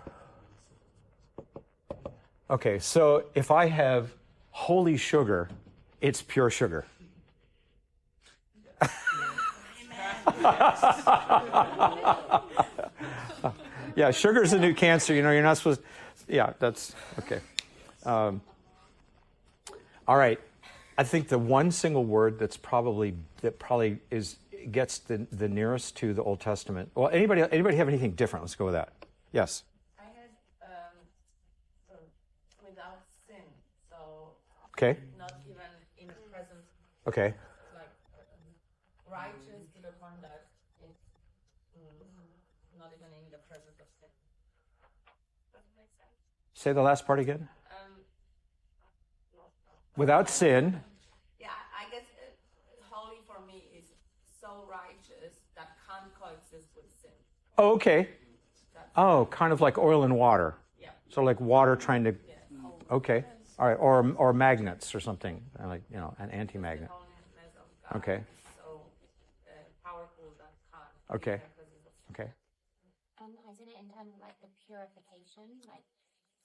Okay, so if I have holy sugar, it's pure sugar. Yeah, sugar is the new cancer. You know, you're not supposed. Yeah, that's okay. All right. I think the one single word that probably gets the nearest to the Old Testament. Well, anybody have anything different? Let's go with that. Yes. I had without sin, so Okay. not even in the presence, Okay. like righteous to the point that it's not even in the presence of sin. Does that make sense? Say the last part again. Without sin. Yeah, I guess holy for me is so righteous that can't coexist with sin. Oh, okay. Oh, kind of like oil and water. Yeah. So like water trying to. Yeah. Okay. All right. Or magnets or something like an anti-magnet. The holiness of God Okay. is so powerful that can't. Okay. be in the presence of sin. Okay. Isn't it in terms of like the purification? Like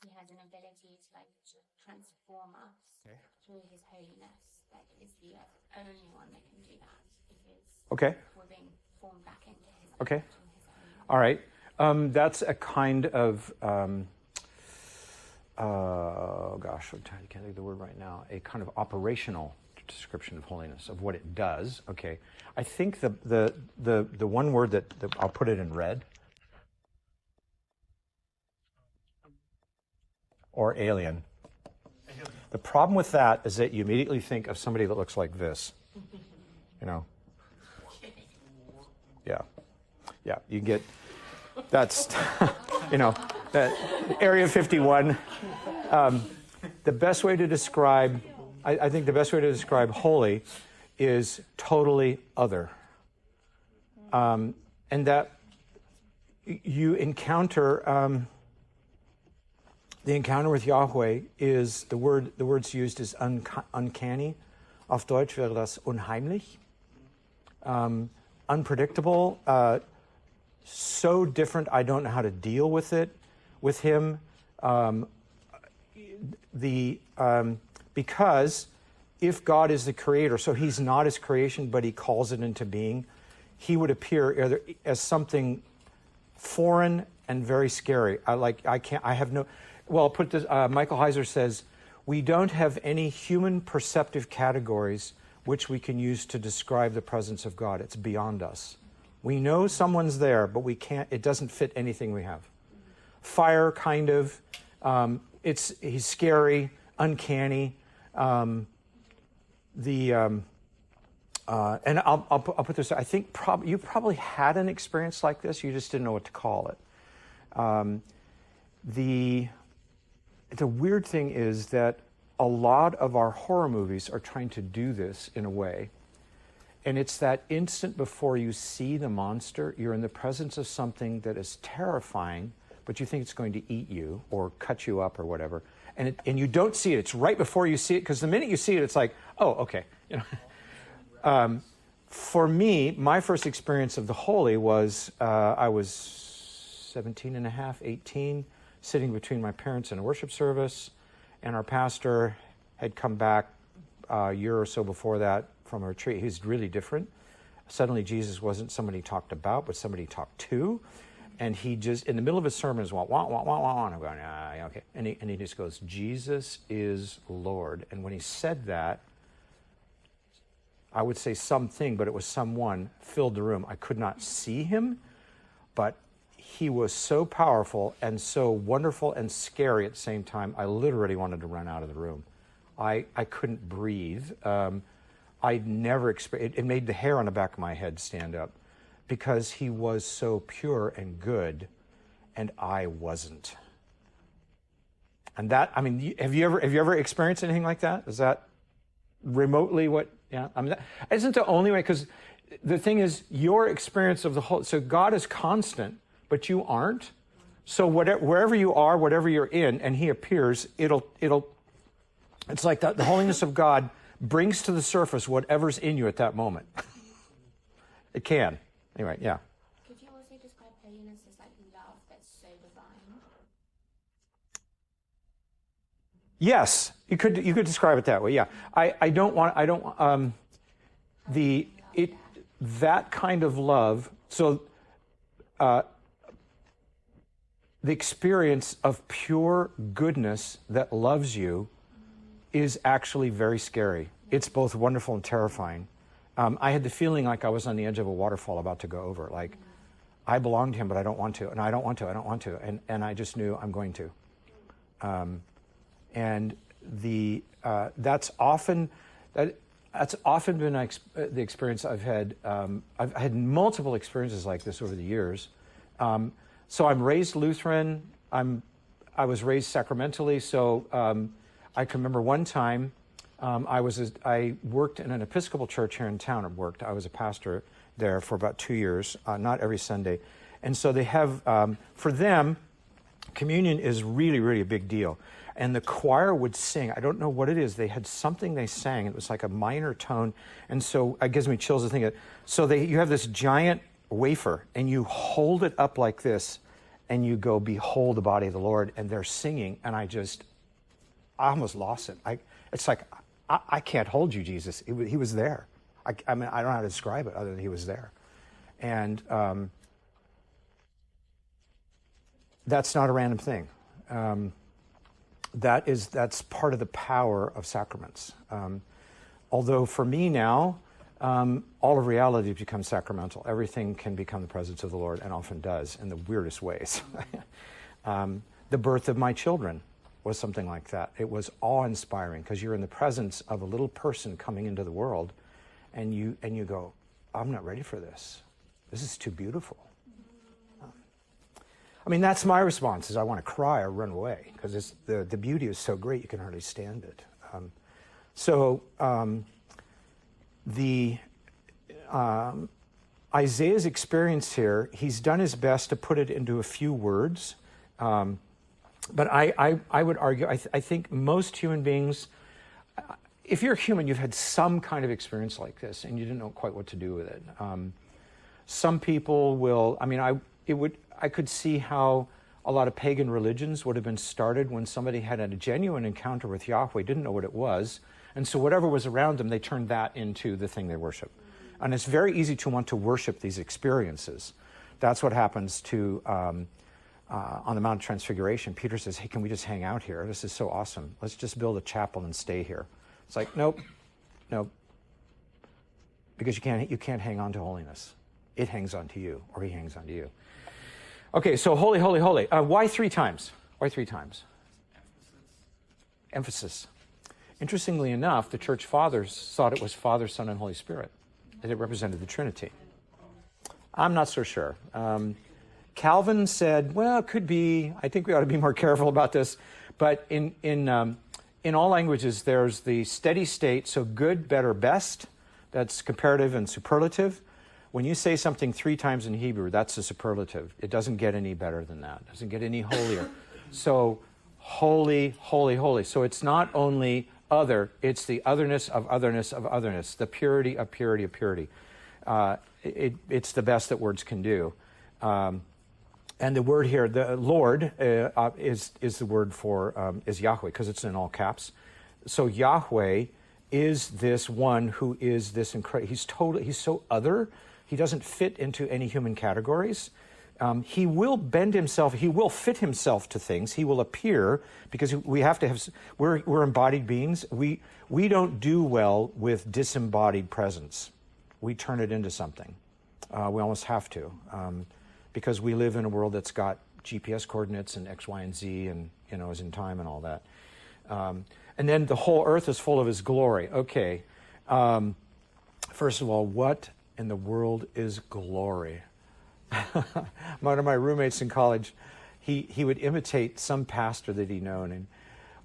he has an ability to like transform us through his holiness. Like is the only one that can do that because Okay. we're being formed back into his Okay. image and his holiness. All right. That's a kind of, oh gosh, I can't think of the word right now, a kind of operational description of holiness, of what it does. Okay. I think the one word that I'll put it in red, or alien. The problem with that is that you immediately think of somebody that looks like this. You know? Yeah. Yeah, you get, that's, that Area 51. The best way to describe, I think the best way to describe holy is totally other. And that you encounter, the encounter with Yahweh is, the words used is uncanny. Auf Deutsch wäre das unheimlich. Unpredictable, so different I don't know how to deal with it, with him. Because if God is the creator, so he's not his creation, but he calls it into being, he would appear either as something foreign and very scary. Well, I'll put this, Michael Heiser says, we don't have any human perceptive categories which we can use to describe the presence of God. It's beyond us. We know someone's there, but we can't, it doesn't fit anything we have. Fire, kind of, he's scary, uncanny. and I'll put this, I think you probably had an experience like this, you just didn't know what to call it. The weird thing is that a lot of our horror movies are trying to do this in a way. And it's that instant before you see the monster, you're in the presence of something that is terrifying, but you think it's going to eat you or cut you up or whatever. And you don't see it. It's right before you see it, because the minute you see it, it's like, oh, okay. For me, my first experience of the Holy was I was 17 and a half, 18, sitting between my parents in a worship service, and our pastor had come back a year or so before that from a retreat. He was really different. Suddenly Jesus wasn't somebody he talked about, but somebody he talked to. And he just, in the middle of his sermon, went, wah, wah, wah, wah, and I'm going, yeah, okay. And he just goes, Jesus is Lord. And when he said that, I would say something, but it was someone, filled the room. I could not see him, but he was so powerful and so wonderful and scary at the same time, I literally wanted to run out of the room. I couldn't breathe. I'd never experienced, it made the hair on the back of my head stand up, because he was so pure and good, and I wasn't. And that, I mean, have you ever experienced anything like that? Is that remotely what, yeah? I mean, that isn't the only way, because the thing is, your experience of the whole, so God is constant, but you aren't. So wherever you are, whatever you're in, and he appears, it's like that, the holiness of God brings to the surface whatever's in you at that moment. It can. Anyway, yeah. Could you also describe holiness as like love that's so divine? Yes, you could describe it that way. Yeah, that kind of love. So, the experience of pure goodness that loves you is actually very scary. It's both wonderful and terrifying. I had the feeling like I was on the edge of a waterfall about to go over. Like, I belong to him, but I don't want to, and I don't want to, and I just knew I'm going to. And that's often been the experience I've had. I've had multiple experiences like this over the years. So I'm raised Lutheran. I was raised sacramentally. So I can remember one time I worked in an Episcopal church here in town. I was a pastor there for about 2 years, not every Sunday. And so they have, for them, communion is really, really a big deal. And the choir would sing. I don't know what it is. They had something they sang. It was like a minor tone. And so it gives me chills to think of it. So you have this giant wafer, and you hold it up like this, and you go, behold the body of the Lord. And they're singing, and I almost lost it. It's like, I can't hold you, Jesus. He was there. I mean, I don't know how to describe it other than he was there. And that's not a random thing. That's part of the power of sacraments. Although for me now, all of reality becomes sacramental. Everything can become the presence of the Lord, and often does, in the weirdest ways. The birth of my children was something like that. It was awe-inspiring, because you're in the presence of a little person coming into the world, and you go, I'm not ready for this. This is too beautiful. I mean, that's my response, is I want to cry or run away, because the beauty is so great you can hardly stand it. Isaiah's experience here, he's done his best to put it into a few words. But I would argue, I think most human beings, if you're a human, you've had some kind of experience like this, and you didn't know quite what to do with it. Some people will, I mean, I could see how a lot of pagan religions would have been started when somebody had a genuine encounter with Yahweh, didn't know what it was, and so whatever was around them, they turned that into the thing they worship. And it's very easy to want to worship these experiences. That's what happens to, on the Mount of Transfiguration. Peter says, hey, can we just hang out here? This is so awesome. Let's just build a chapel and stay here. It's like, nope. Because you can't hang on to holiness. It hangs on to you, or he hangs on to you. Okay, so holy, holy, holy. Why 3 times? Why 3 times? Emphasis. Interestingly enough, the church fathers thought it was Father, Son, and Holy Spirit. that it represented the Trinity. I'm not so sure. Calvin said, well, it could be. I think we ought to be more careful about this. But in all languages, there's the steady state, so good, better, best. That's comparative and superlative. When you say something 3 times in Hebrew, that's a superlative. It doesn't get any better than that. It doesn't get any holier. So holy, holy, holy. So it's not only other, it's the otherness of otherness of otherness, the purity of purity of purity. It's the best that words can do. And the word here, the Lord, is the word for, is Yahweh, because it's in all caps. So Yahweh is this one who is this incredible, he's so other, he doesn't fit into any human categories. He will bend himself, he will fit himself to things, he will appear, because we have to have, we're embodied beings. We don't do well with disembodied presence. We turn it into something. We almost have to. Because we live in a world that's got GPS coordinates and X, Y, and Z and, is in time and all that. And then the whole earth is full of his glory. Okay. First of all, what in the world is glory? One of my roommates in college, he would imitate some pastor that he'd known and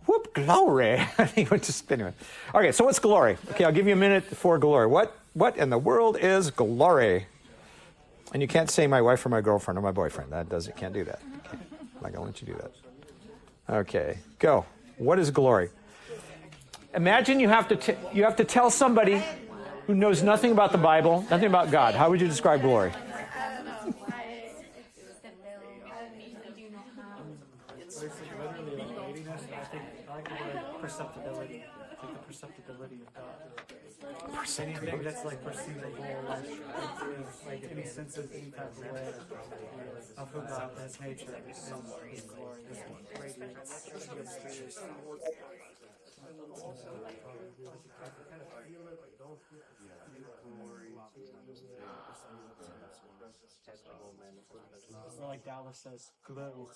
whoop, glory. He would just, anyway. Okay, so what's glory? Okay, I'll give you a minute for glory. What in the world is glory? And you can't say my wife or my girlfriend or my boyfriend. Can't do that. Okay. I'm not going to let you do that. Okay, go. What is glory? Imagine you have to tell somebody who knows nothing about the Bible, nothing about God. How would you describe glory? Perceptibility. Like the perceptibility of God. Anything that's like perceivable, like any sense of any type of way of who God has nature is glory. This radiates. Or like Dallas says, glow.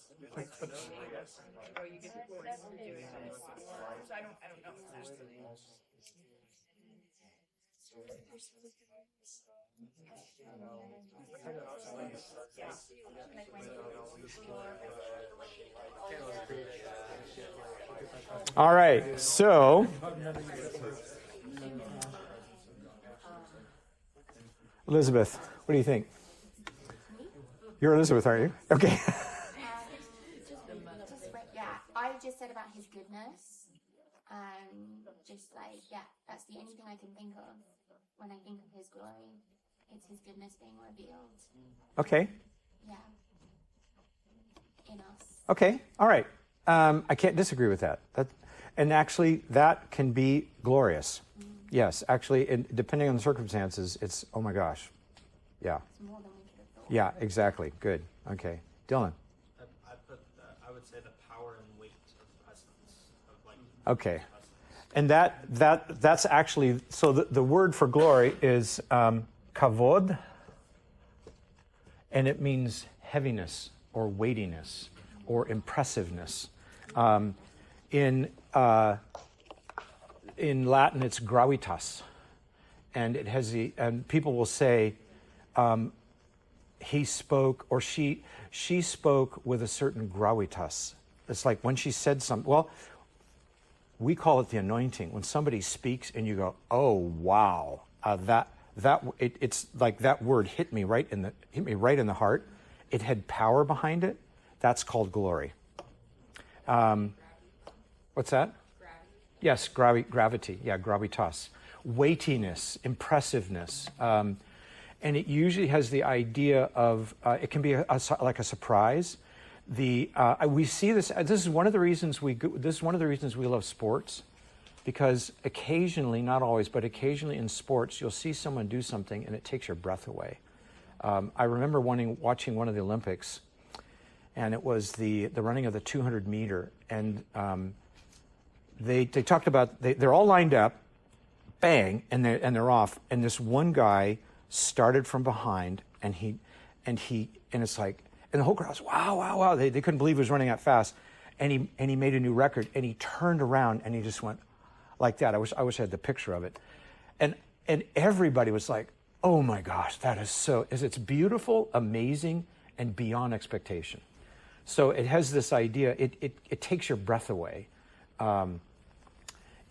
All right, so Elizabeth, what do you think? You're Elizabeth, aren't you? Okay. I just said about his goodness. That's the only thing I can think of when I think of his glory. It's his goodness being revealed. Okay. Yeah. In us. Okay, all right. I can't disagree with that. And actually, that can be glorious. Yes, actually, depending on the circumstances, it's, oh my gosh. Yeah. It's more than we could have thought. Yeah, exactly. Good. Okay. Dylan. I would say the power and weight of presence. Okay. And that's actually, so the word for glory is kavod, and it means heaviness or weightiness or impressiveness. In Latin, it's gravitas, and it has and people will say he spoke or she spoke with a certain gravitas. It's like when she said something. Well, we call it the anointing. When somebody speaks and you go, "Oh wow, it's like that word hit me right in the heart. It had power behind it." That's called glory. What's that? Gravity. Yes, gravity. Yeah, gravitas. Weightiness, impressiveness. And it usually has the idea of, it can be like a surprise. We see this. This is one of the reasons we love sports, because occasionally, not always, but occasionally in sports, you'll see someone do something and it takes your breath away. I remember watching one of the Olympics, and it was the running of the 200 meter, and they talked about they're all lined up, bang, and they're off, and this one guy started from behind, and it's like. And the whole crowd was, wow. They couldn't believe he was running that fast. And he made a new record, and he turned around and he just went like that. I wish I had the picture of it. And everybody was like, Oh my gosh, that is so, it's beautiful, amazing, and beyond expectation. So it has this idea, it takes your breath away.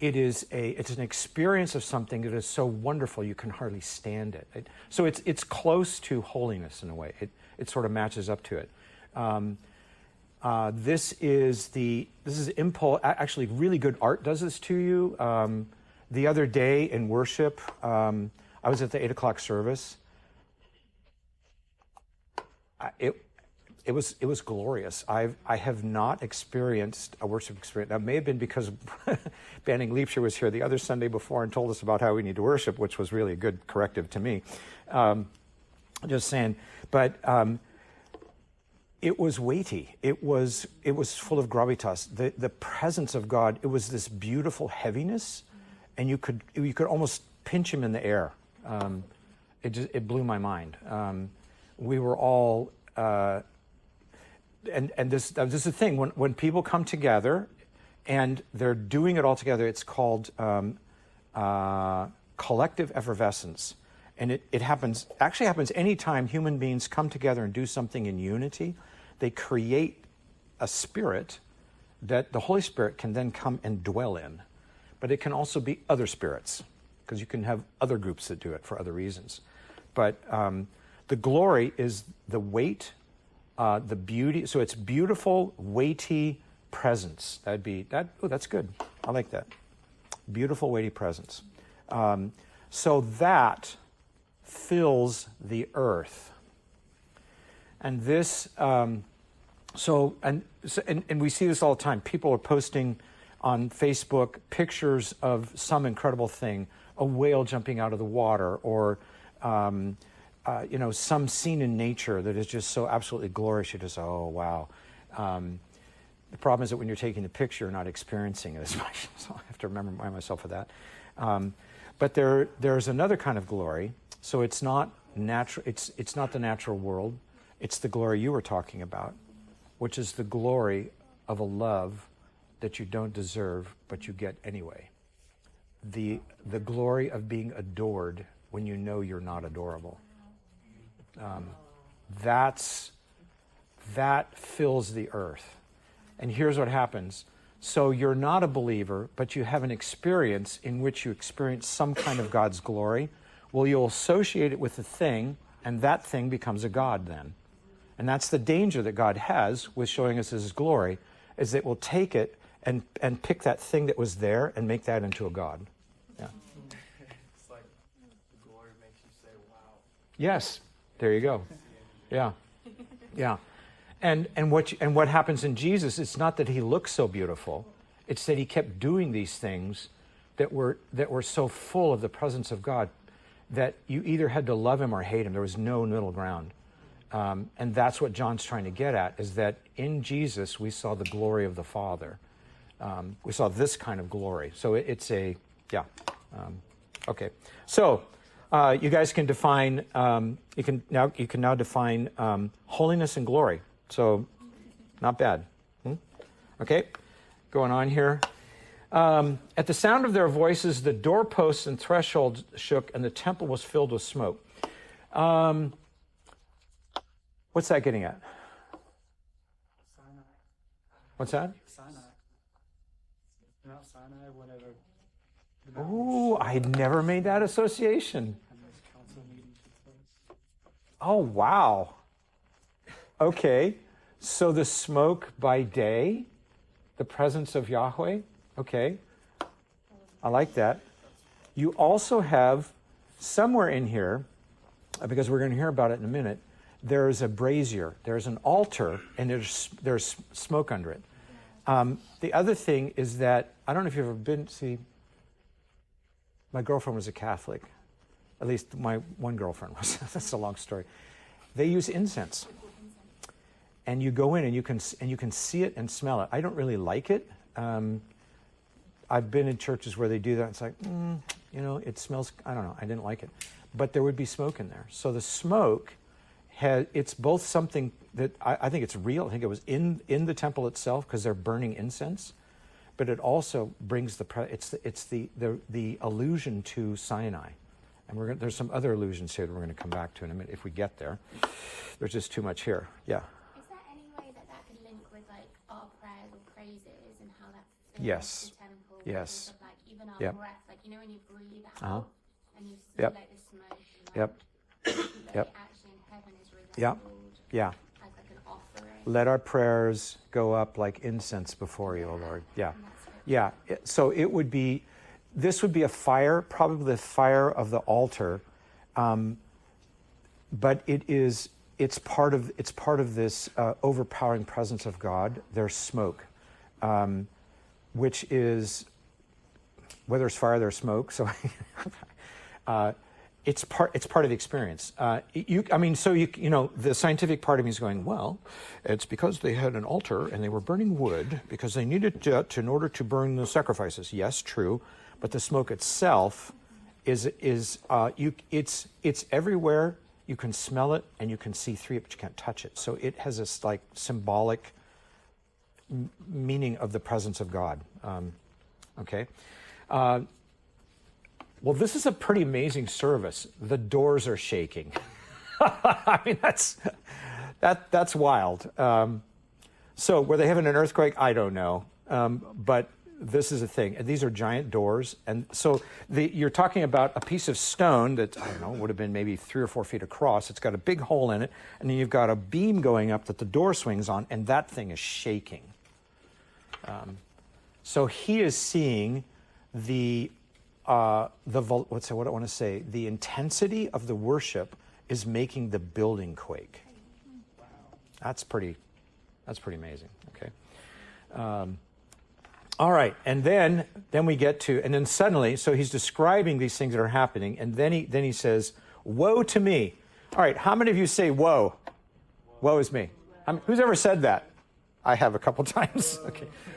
It's an experience of something that is so wonderful you can hardly stand it. So it's close to holiness in a way. It sort of matches up to it. This is impulse. Actually, really good art does this to you. The other day in worship, I was at the 8 o'clock service. It was glorious. I have not experienced a worship experience. That may have been because Banning Leapshire was here the other Sunday before and told us about how we need to worship, which was really a good corrective to me. Just saying, but it was weighty. It was full of gravitas. The presence of God. It was this beautiful heaviness, and you could almost pinch him in the air. It blew my mind. We were all. And this is the thing, when people come together and they're doing it all together, it's called collective effervescence. And it happens anytime human beings come together and do something in unity. They create a spirit that the Holy Spirit can then come and dwell in. But it can also be other spirits, because you can have other groups that do it for other reasons. But the glory is the weight, the beauty. So it's beautiful, weighty presence. That's good. I like that. Beautiful, weighty presence. So that fills the earth. And this, and we see this all the time. People are posting on Facebook pictures of some incredible thing, a whale jumping out of the water, or some scene in nature that is just so absolutely glorious. You just, oh wow. The problem is that when you're taking the picture, you're not experiencing it as much. So I have to remind myself of that. But there's another kind of glory. So it's not natural. It's not the natural world. It's the glory you were talking about, which is the glory of a love that you don't deserve, but you get anyway. The glory of being adored when you know you're not adorable. That fills the earth. And here's what happens. So you're not a believer, but you have an experience in which you experience some kind of God's glory. Well, you'll associate it with a thing, and that thing becomes a God then. And that's the danger that God has with showing us his glory, is that we'll take it and pick that thing that was there and make that into a God. Yeah. It's like the glory makes you say, wow. Yes. There you go. Yeah. Yeah. And what happens in Jesus, it's not that he looks so beautiful, it's that he kept doing these things that were so full of the presence of God that you either had to love him or hate him. There was no middle ground. And that's what John's trying to get at, is that in Jesus we saw the glory of the Father. We saw this kind of glory. So it's okay. So you guys can define, you can now define holiness and glory. So not bad. Okay, going on here. At the sound of their voices, the doorposts and thresholds shook, and the temple was filled with smoke. What's that getting at? Sinai. What's that? Sinai. Mount Sinai, whatever. Oh, I had never made that association. And this council meeting took place. Oh, wow. Okay, so the smoke by day, the presence of Yahweh. Okay, I like that. You also have somewhere in here, because we're going to hear about it in a minute, there's a brazier, there's an altar, and there's smoke under it. The other thing is that, I don't know if you've ever been, my girlfriend was a Catholic. At least my one girlfriend was. That's a long story. They use incense. And you go in and you can see it and smell it. I don't really like it. I've been in churches where they do that. It's like, it smells, I don't know, I didn't like it. But there would be smoke in there. So the smoke, it's both something that, I think it's real. I think it was in the temple itself because they're burning incense. But it also brings it's the allusion to Sinai. And there's some other allusions here that we're going to come back to in a minute if we get there. There's just too much here. Yeah. Is there any way that that could link with like our prayers or praises and how that fits Yes. the temple? Yes. Of, like even our Yep. breath, like you know when you breathe Uh-huh. out and you see Yep. like the smoke. And, like, Yep. that Yep. it actually in heaven is Yeah. resembled Yeah. as like an offering. Let our prayers go up like incense before you, O Lord. Yeah. And that's what- Yeah. So it would be, this would be a fire, probably the fire of the altar, but it's part of this overpowering presence of God. There's smoke, which is, where there's fire, there's smoke. So it's part of the experience. The scientific part of me is going, well, it's because they had an altar and they were burning wood because they needed to in order to burn the sacrifices. Yes, true, but the smoke itself is it's everywhere. You can smell it and you can see through it, but you can't touch it. So it has this like symbolic meaning of the presence of God. Okay. Well, this is a pretty amazing service. The doors are shaking. I mean, that's wild. So were they having an earthquake? I don't know. But this is a thing. And these are giant doors. And so you're talking about a piece of stone that, I don't know, would have been maybe 3 or 4 feet across. It's got a big hole in it. And then you've got a beam going up that the door swings on. And that thing is shaking. So he is seeing the intensity of the worship is making the building quake. That's pretty amazing. Okay. All right, and then we get to, and then suddenly, so he's describing these things that are happening, and then he says, "Woe to me!" All right, how many of you say "Woe"? Woe is me. Who's ever said that? I have a couple times.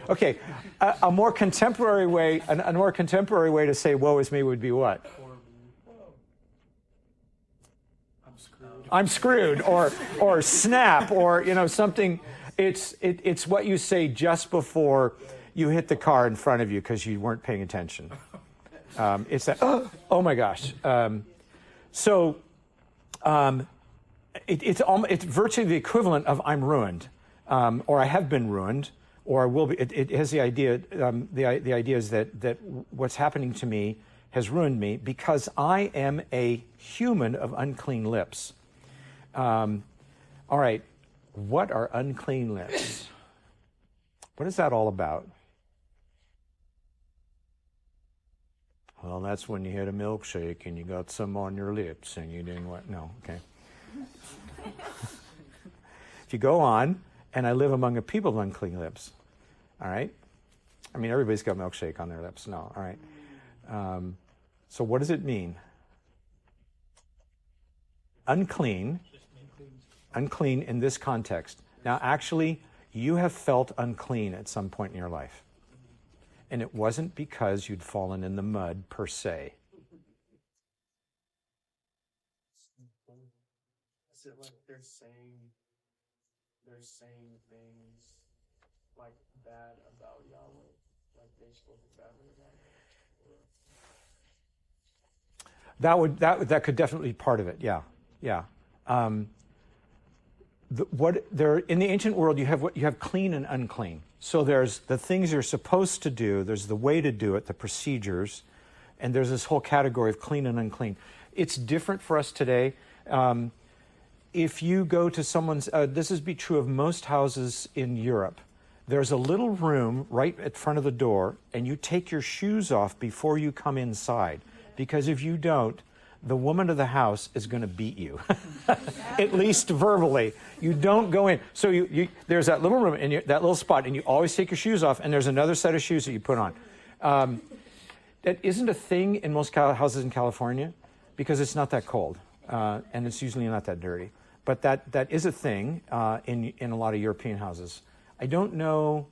Okay. A more contemporary way to say "woe is me" would be what? I'm screwed, or snap, or something. It's what you say just before you hit the car in front of you because you weren't paying attention. It's that, oh my gosh. It's virtually the equivalent of "I'm ruined." Or I have been ruined, or I will be. It has the idea. The idea is that what's happening to me has ruined me because I am a human of unclean lips. All right, what are unclean lips? What is that all about? Well, that's when you had a milkshake and you got some on your lips and you didn't want. No, okay. If you go on, and I live among a people of unclean lips. All right? I mean, everybody's got milkshake on their lips. No, all right. So what does it mean? Unclean in this context. Now, actually, you have felt unclean at some point in your life. And it wasn't because you'd fallen in the mud, per se. Is it like they're saying things like bad about Yahweh, like they spoke badly about it? That could definitely be part of it. Yeah. In the ancient world, you have clean and unclean. So there's the things you're supposed to do. There's the way to do it, the procedures, and there's this whole category of clean and unclean. It's different for us today. If you go to someone's, this is be true of most houses in Europe. There's a little room right at front of the door, and you take your shoes off before you come inside, because if you don't, the woman of the house is going to beat you, at least verbally. You don't go in. So there's that little room and that little spot, and you always take your shoes off, and there's another set of shoes that you put on. That isn't a thing in most houses in California because it's not that cold, and it's usually not that dirty. But that is a thing in a lot of European houses. I don't know,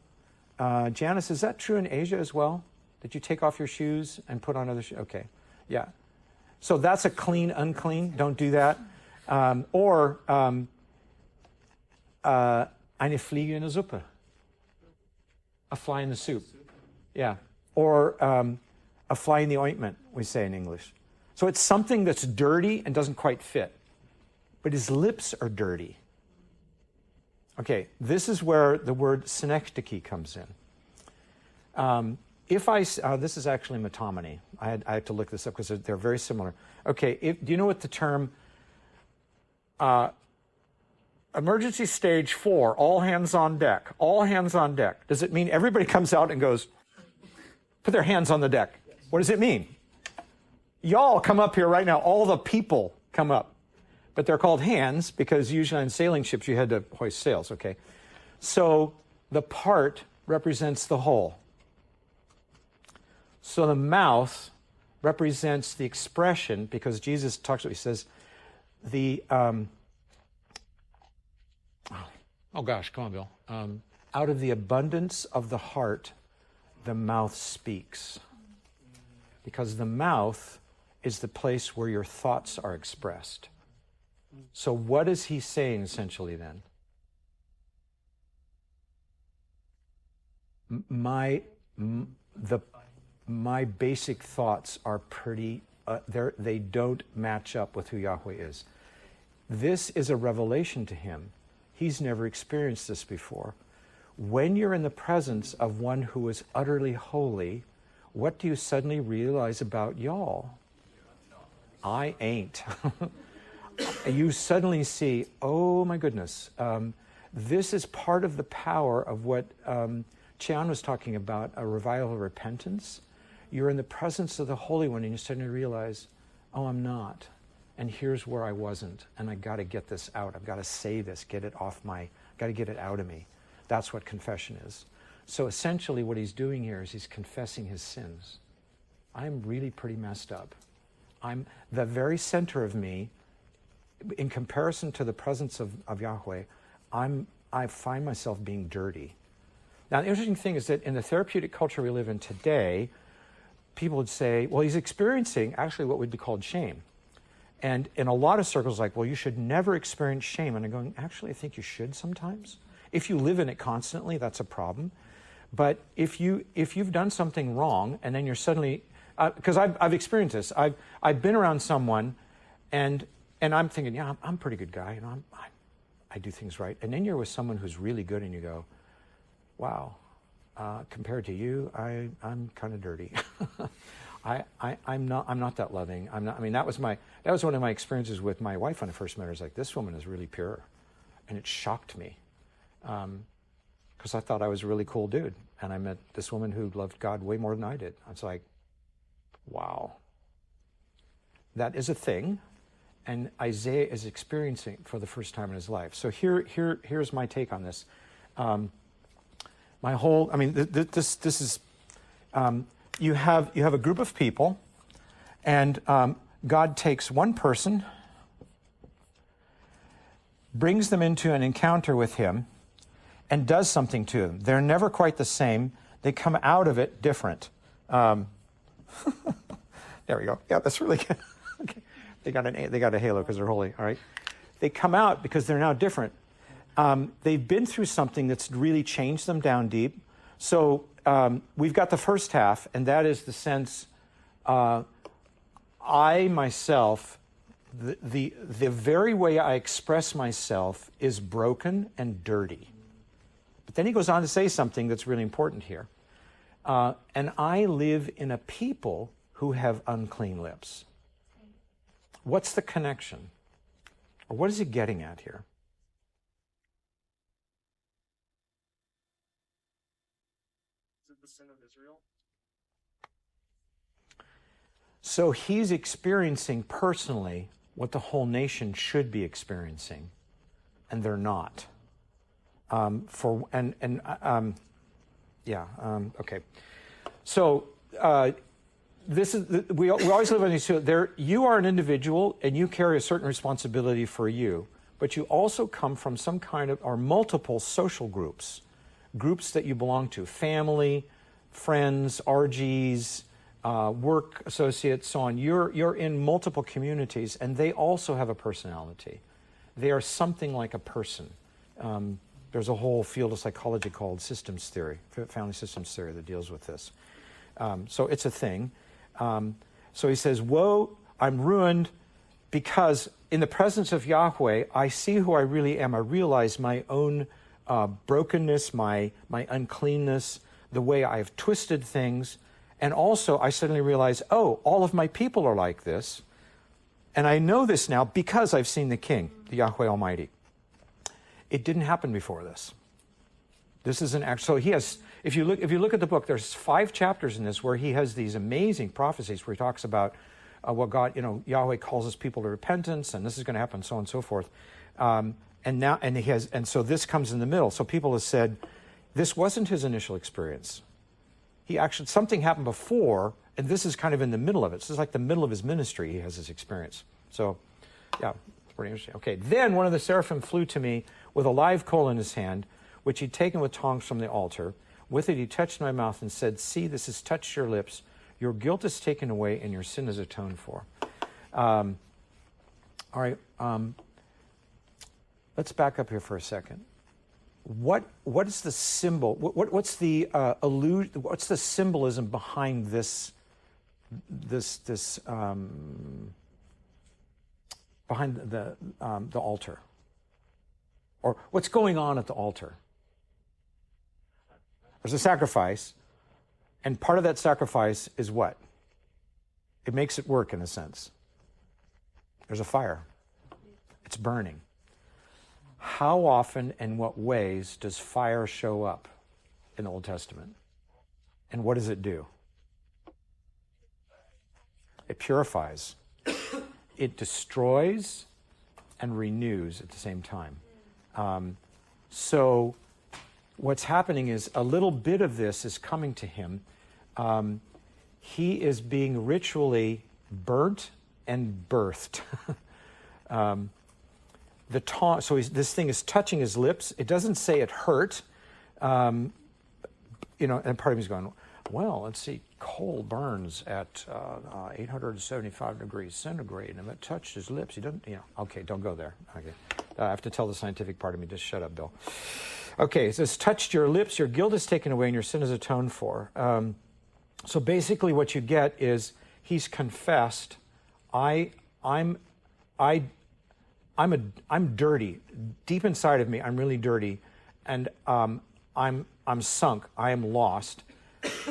Janice, is that true in Asia as well? That you take off your shoes and put on other shoes? Okay, yeah. So that's a clean, unclean. Don't do that. Or eine Fliege in der Suppe. A fly in the soup. Yeah. Or a fly in the ointment, we say in English. So it's something that's dirty and doesn't quite fit. But his lips are dirty. Okay, this is where the word synecdoche comes in. This is actually metonymy. I had to look this up because they're very similar. Okay, do you know what the term emergency stage 4, all hands on deck, all hands on deck? Does it mean everybody comes out and goes, put their hands on the deck? What does it mean? Y'all come up here right now. All the people come up. But they're called hands because usually on sailing ships you had to hoist sails, okay? So the part represents the whole. So the mouth represents the expression, because Jesus talks about, he says, oh gosh, come on, Bill. Out of the abundance of the heart, the mouth speaks. Because the mouth is the place where your thoughts are expressed. So what is he saying essentially then? My basic thoughts are pretty, they don't match up with who Yahweh is. This is a revelation to him. He's never experienced this before. When you're in the presence of one who is utterly holy, what do you suddenly realize about y'all? I ain't. You suddenly see, oh my goodness, this is part of the power of what Chian was talking about, a revival of repentance. You're in the presence of the Holy One and you suddenly realize, oh, I'm not. And here's where I wasn't. And I got to get this out. I've got to say this, got to get it out of me. That's what confession is. So essentially what he's doing here is he's confessing his sins. I'm really pretty messed up. I'm the very center of me. In comparison to the presence of Yahweh, I find myself being dirty. Now, the interesting thing is that in the therapeutic culture we live in today, people would say, well, he's experiencing actually what would be called shame. And in a lot of circles, like, well, you should never experience shame. And I'm going, actually, I think you should sometimes. If you live in it constantly, that's a problem. But if you've done something wrong, and then you're suddenly, because I've experienced this. I've been around someone, and I'm thinking, yeah, I'm a pretty good guy, you know, I do things right. And then you're with someone who's really good, and you go, wow, compared to you, I'm kind of dirty. I'm not that loving. That was one of my experiences with my wife when I first met her. I was like, this woman is really pure, and it shocked me, because I thought I was a really cool dude, and I met this woman who loved God way more than I did. I was like, wow, that is a thing. And Isaiah is experiencing it for the first time in his life. So here's my take on this. This is, you have a group of people, and God takes one person, brings them into an encounter with him, and does something to them. They're never quite the same. They come out of it different. There we go. Yeah, that's really good. Okay. They got a halo because they're holy, all right? They come out because they're now different. They've been through something that's really changed them down deep. So we've got the first half, and that is the sense, I myself, the very way I express myself is broken and dirty. But then he goes on to say something that's really important here. And I live in a people who have unclean lips. What's the connection? Or what is he getting at here? Is it the sin of Israel? So he's experiencing personally what the whole nation should be experiencing, and they're not. Okay. So this is we always live in these two. You are an individual, and you carry a certain responsibility for you, but you also come from some kind of or multiple social groups that you belong to: family, friends, RGs, work associates, so on. You're in multiple communities, and they also have a personality. They are something like a person. There's a whole field of psychology called systems theory, family systems theory, that deals with this. So it's a thing. So he says, woe, I'm ruined because in the presence of Yahweh, I see who I really am. I realize my own brokenness, my uncleanness, the way I've twisted things. And also, I suddenly realize, oh, all of my people are like this. And I know this now because I've seen the King, the Yahweh Almighty. It didn't happen before this. This is an act. So he has, if you look at the book, there's 5 chapters in this where he has these amazing prophecies where he talks about what God, Yahweh calls his people to repentance, and this is going to happen, so on and so forth. And so this comes in the middle. So people have said, this wasn't his initial experience. Something happened before, and this is kind of in the middle of it. This is like the middle of his ministry, he has this experience. So, yeah, it's pretty interesting. Okay, then one of the seraphim flew to me with a live coal in his hand, which he'd taken with tongs from the altar. With it he touched my mouth and said, see, this has touched your lips. Your guilt is taken away and your sin is atoned for. All right, let's back up here for a second. What is the symbol? What's the what's the symbolism behind this behind the altar? Or what's going on at the altar? There's a sacrifice, and part of that sacrifice is what? It makes it work in a sense. There's a fire. It's burning. How often and what ways does fire show up in the Old Testament? And what does it do? It purifies. It destroys and renews at the same time. So what's happening is a little bit of this is coming to him. He is being ritually burnt and birthed. So this thing is touching his lips. It doesn't say it hurt. And part of me is going, well, let's see, coal burns at 875 degrees centigrade, and it touched his lips. He doesn't, okay, don't go there. Okay, I have to tell the scientific part of me, just shut up, Bill. Okay, it says, touched your lips, your guilt is taken away, and your sin is atoned for. So basically what you get is he's confessed, I'm dirty. Deep inside of me, I'm really dirty, and I'm sunk. I am lost.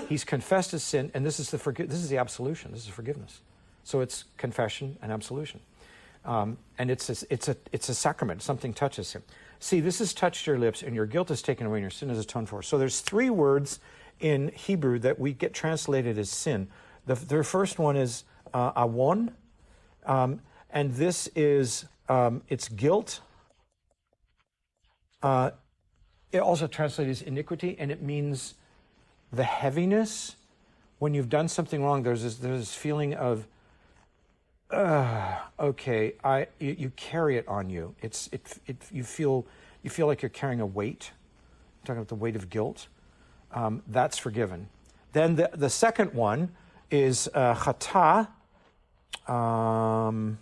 He's confessed his sin, and this is the absolution. This is forgiveness. So it's confession and absolution, and it's a sacrament. Something touches him. See, this has touched your lips, and your guilt is taken away, and your sin is atoned for. So there's 3 words in Hebrew that we get translated as sin. The first one is awon, and this is it's guilt. It also translates as iniquity, and it means the heaviness. When you've done something wrong, there's this feeling of, okay, you carry it on you. You feel like you're carrying a weight. I'm talking about the weight of guilt. That's forgiven. Then the second one is chata. And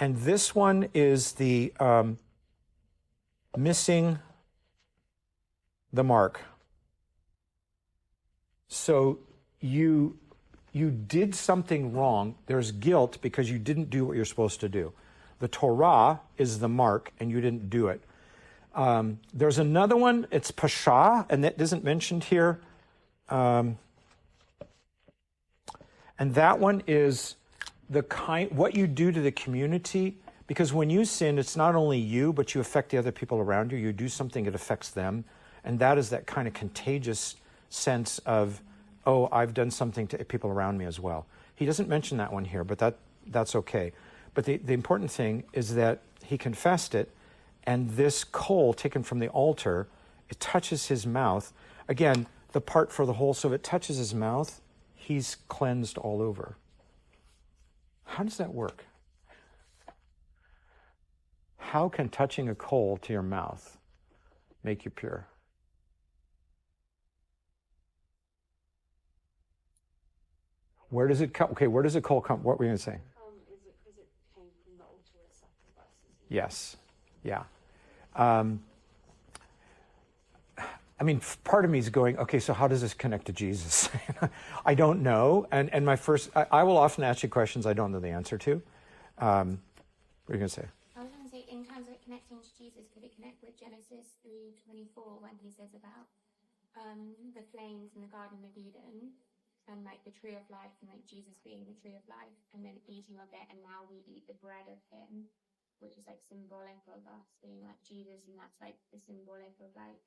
this one is the missing the mark. So you did something wrong. There's guilt because you didn't do what you're supposed to do. The Torah is the mark, and you didn't do it. There's another one. It's pasha, and that isn't mentioned here. And that one is what you do to the community. Because when you sin, it's not only you, but you affect the other people around you. You do something, it affects them. And that is that kind of contagious sense of, oh, I've done something to people around me as well. He doesn't mention that one here, but that's okay. But the important thing is that he confessed it, and this coal taken from the altar, it touches his mouth. Again, the part for the whole, so if it touches his mouth, he's cleansed all over. How does that work? How can touching a coal to your mouth make you pure? Where does it come? Okay, where does the coal come? What were you going to say? Is it because it came from the altar of sacrifices? Yes. Yeah. I mean, part of me is going, okay, so how does this connect to Jesus? I don't know. And my first, I will often ask you questions I don't know the answer to. What are you going to say? I was going to say, in terms of it connecting to Jesus, could it connect with Genesis 3:24 when he says about the flames in the Garden of Eden and like the tree of life and like Jesus being the tree of life and then eating of it, and now we eat the bread of him, which is like symbolic of us being like Jesus, and that's like the symbolic of like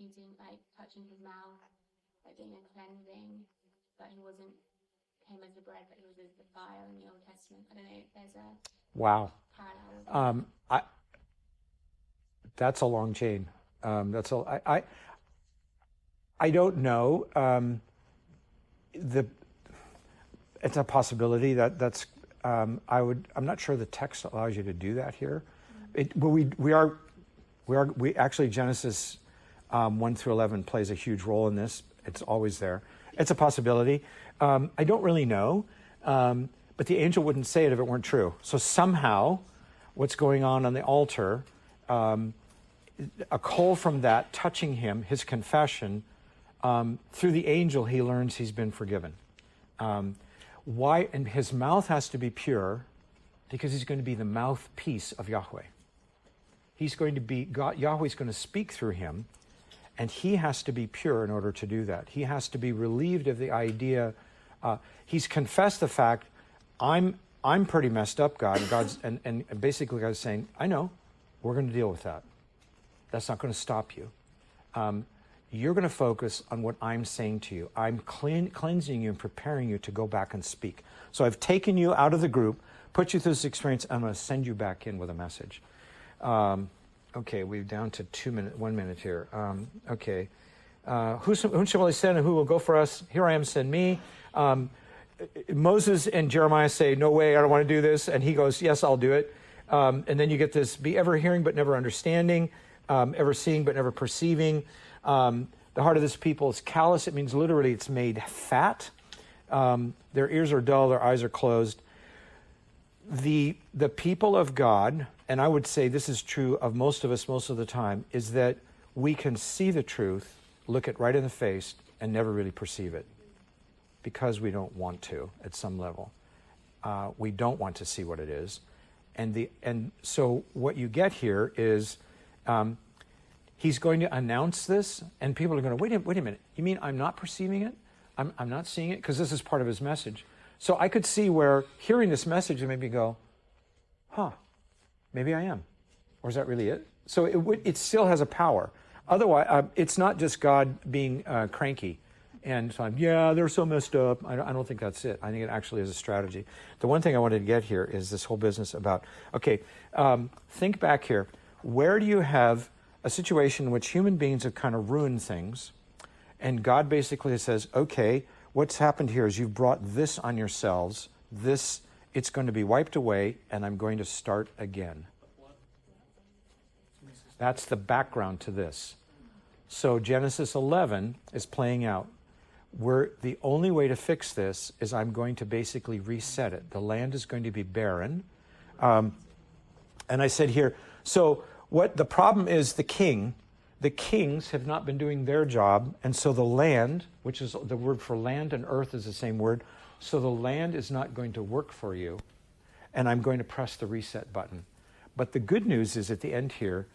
eating, like touching his mouth, like being a cleansing, but he wasn't came as the bread, but he was as the fire in the Old Testament. I don't know if there's a Wow. parallel. That's a long chain. That's a, I don't know. It's a possibility that's I'm not sure the text allows you to do that here. But we actually Genesis 1 through 11 plays a huge role in this. It's always there. It's a possibility. I don't really know, but the angel wouldn't say it if it weren't true. So somehow, what's going on the altar, a coal from that touching him, his confession, through the angel he learns he's been forgiven. Why? And his mouth has to be pure because he's going to be the mouthpiece of Yahweh. He's going to be, Yahweh's going to speak through him, and he has to be pure in order to do that. He has to be relieved of the idea, he's confessed the fact, I'm pretty messed up, God, and basically God's saying, I know, we're going to deal with that. That's not going to stop you. You're going to focus on what I'm saying to you. I'm cleansing you and preparing you to go back and speak. So I've taken you out of the group, put you through this experience, and I'm going to send you back in with a message. Okay, we're down to 1 minute here. Okay. Whom shall I send and who will go for us? Here I am, send me. Moses and Jeremiah say, no way, I don't want to do this. And he goes, yes, I'll do it. And then you get this, be ever hearing but never understanding, ever seeing but never perceiving. The heart of this people is callous. It means literally it's made fat. Their ears are dull, their eyes are closed. The people of God, and I would say this is true of most of us most of the time, is that we can see the truth, look it right in the face, and never really perceive it because we don't want to at some level. We don't want to see what it is. And so what you get here is he's going to announce this, and people are going to, wait a minute, you mean I'm not perceiving it? I'm not seeing it? Because this is part of his message. So I could see where hearing this message would make me go, huh, maybe I am. Or is that really it? So it still has a power. Otherwise, it's not just God being cranky. And so yeah, they're so messed up. I don't think that's it. I think it actually is a strategy. The one thing I wanted to get here is this whole business about, okay, think back here. Where do you have a situation in which human beings have kind of ruined things, and God basically says, okay, what's happened here is you've brought this on yourselves. It's going to be wiped away, and I'm going to start again. That's the background to this. So Genesis 11 is playing out. The only way to fix this is I'm going to basically reset it. The land is going to be barren. And I said here, so what the problem is the kings have not been doing their job, and so the land, which is the word for land and earth is the same word, so the land is not going to work for you, and I'm going to press the reset button. But the good news is at the end here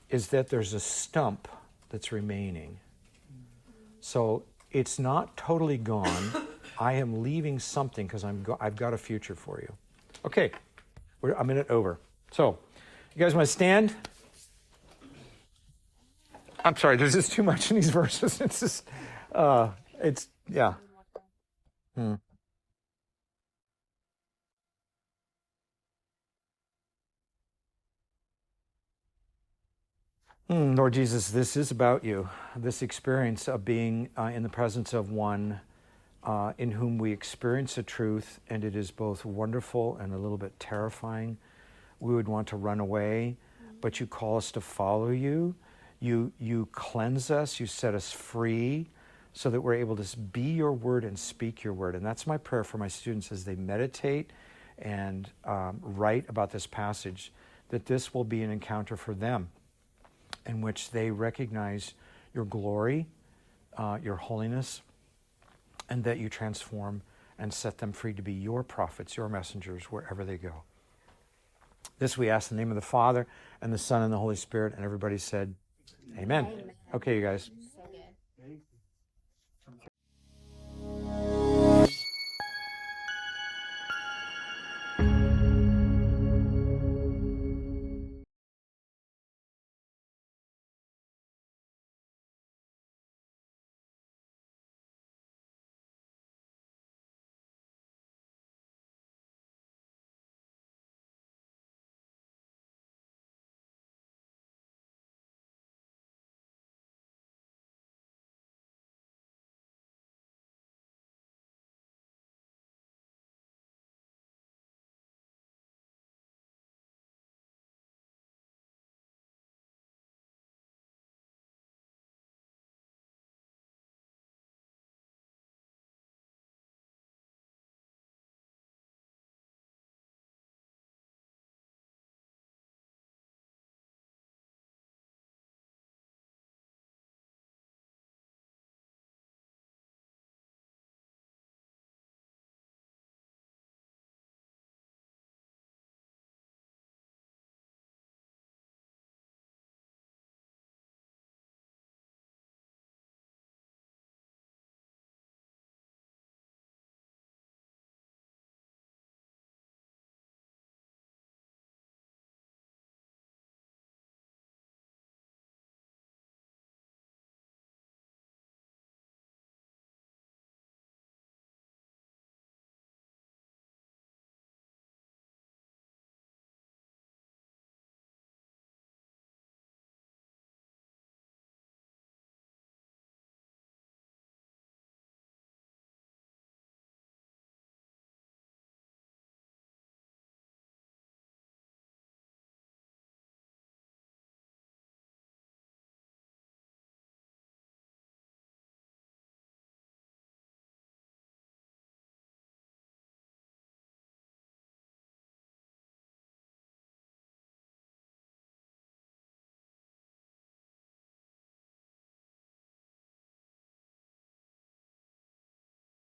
is that there's a stump that's remaining. So it's not totally gone. I am leaving something because I've got a future for you. Okay, we're a minute over. So you guys want to stand? I'm sorry, there's just too much in these verses. It's just, yeah. Lord Jesus, this is about you. This experience of being in the presence of one in whom we experience the truth, and it is both wonderful and a little bit terrifying. We would want to run away, but you call us to follow you. You cleanse us, you set us free so that we're able to be your word and speak your word. And that's my prayer for my students as they meditate and write about this passage, that this will be an encounter for them in which they recognize your glory, your holiness, and that you transform and set them free to be your prophets, your messengers, wherever they go. This we ask in the name of the Father, and the Son, and the Holy Spirit, and everybody said, Amen. Okay, you guys.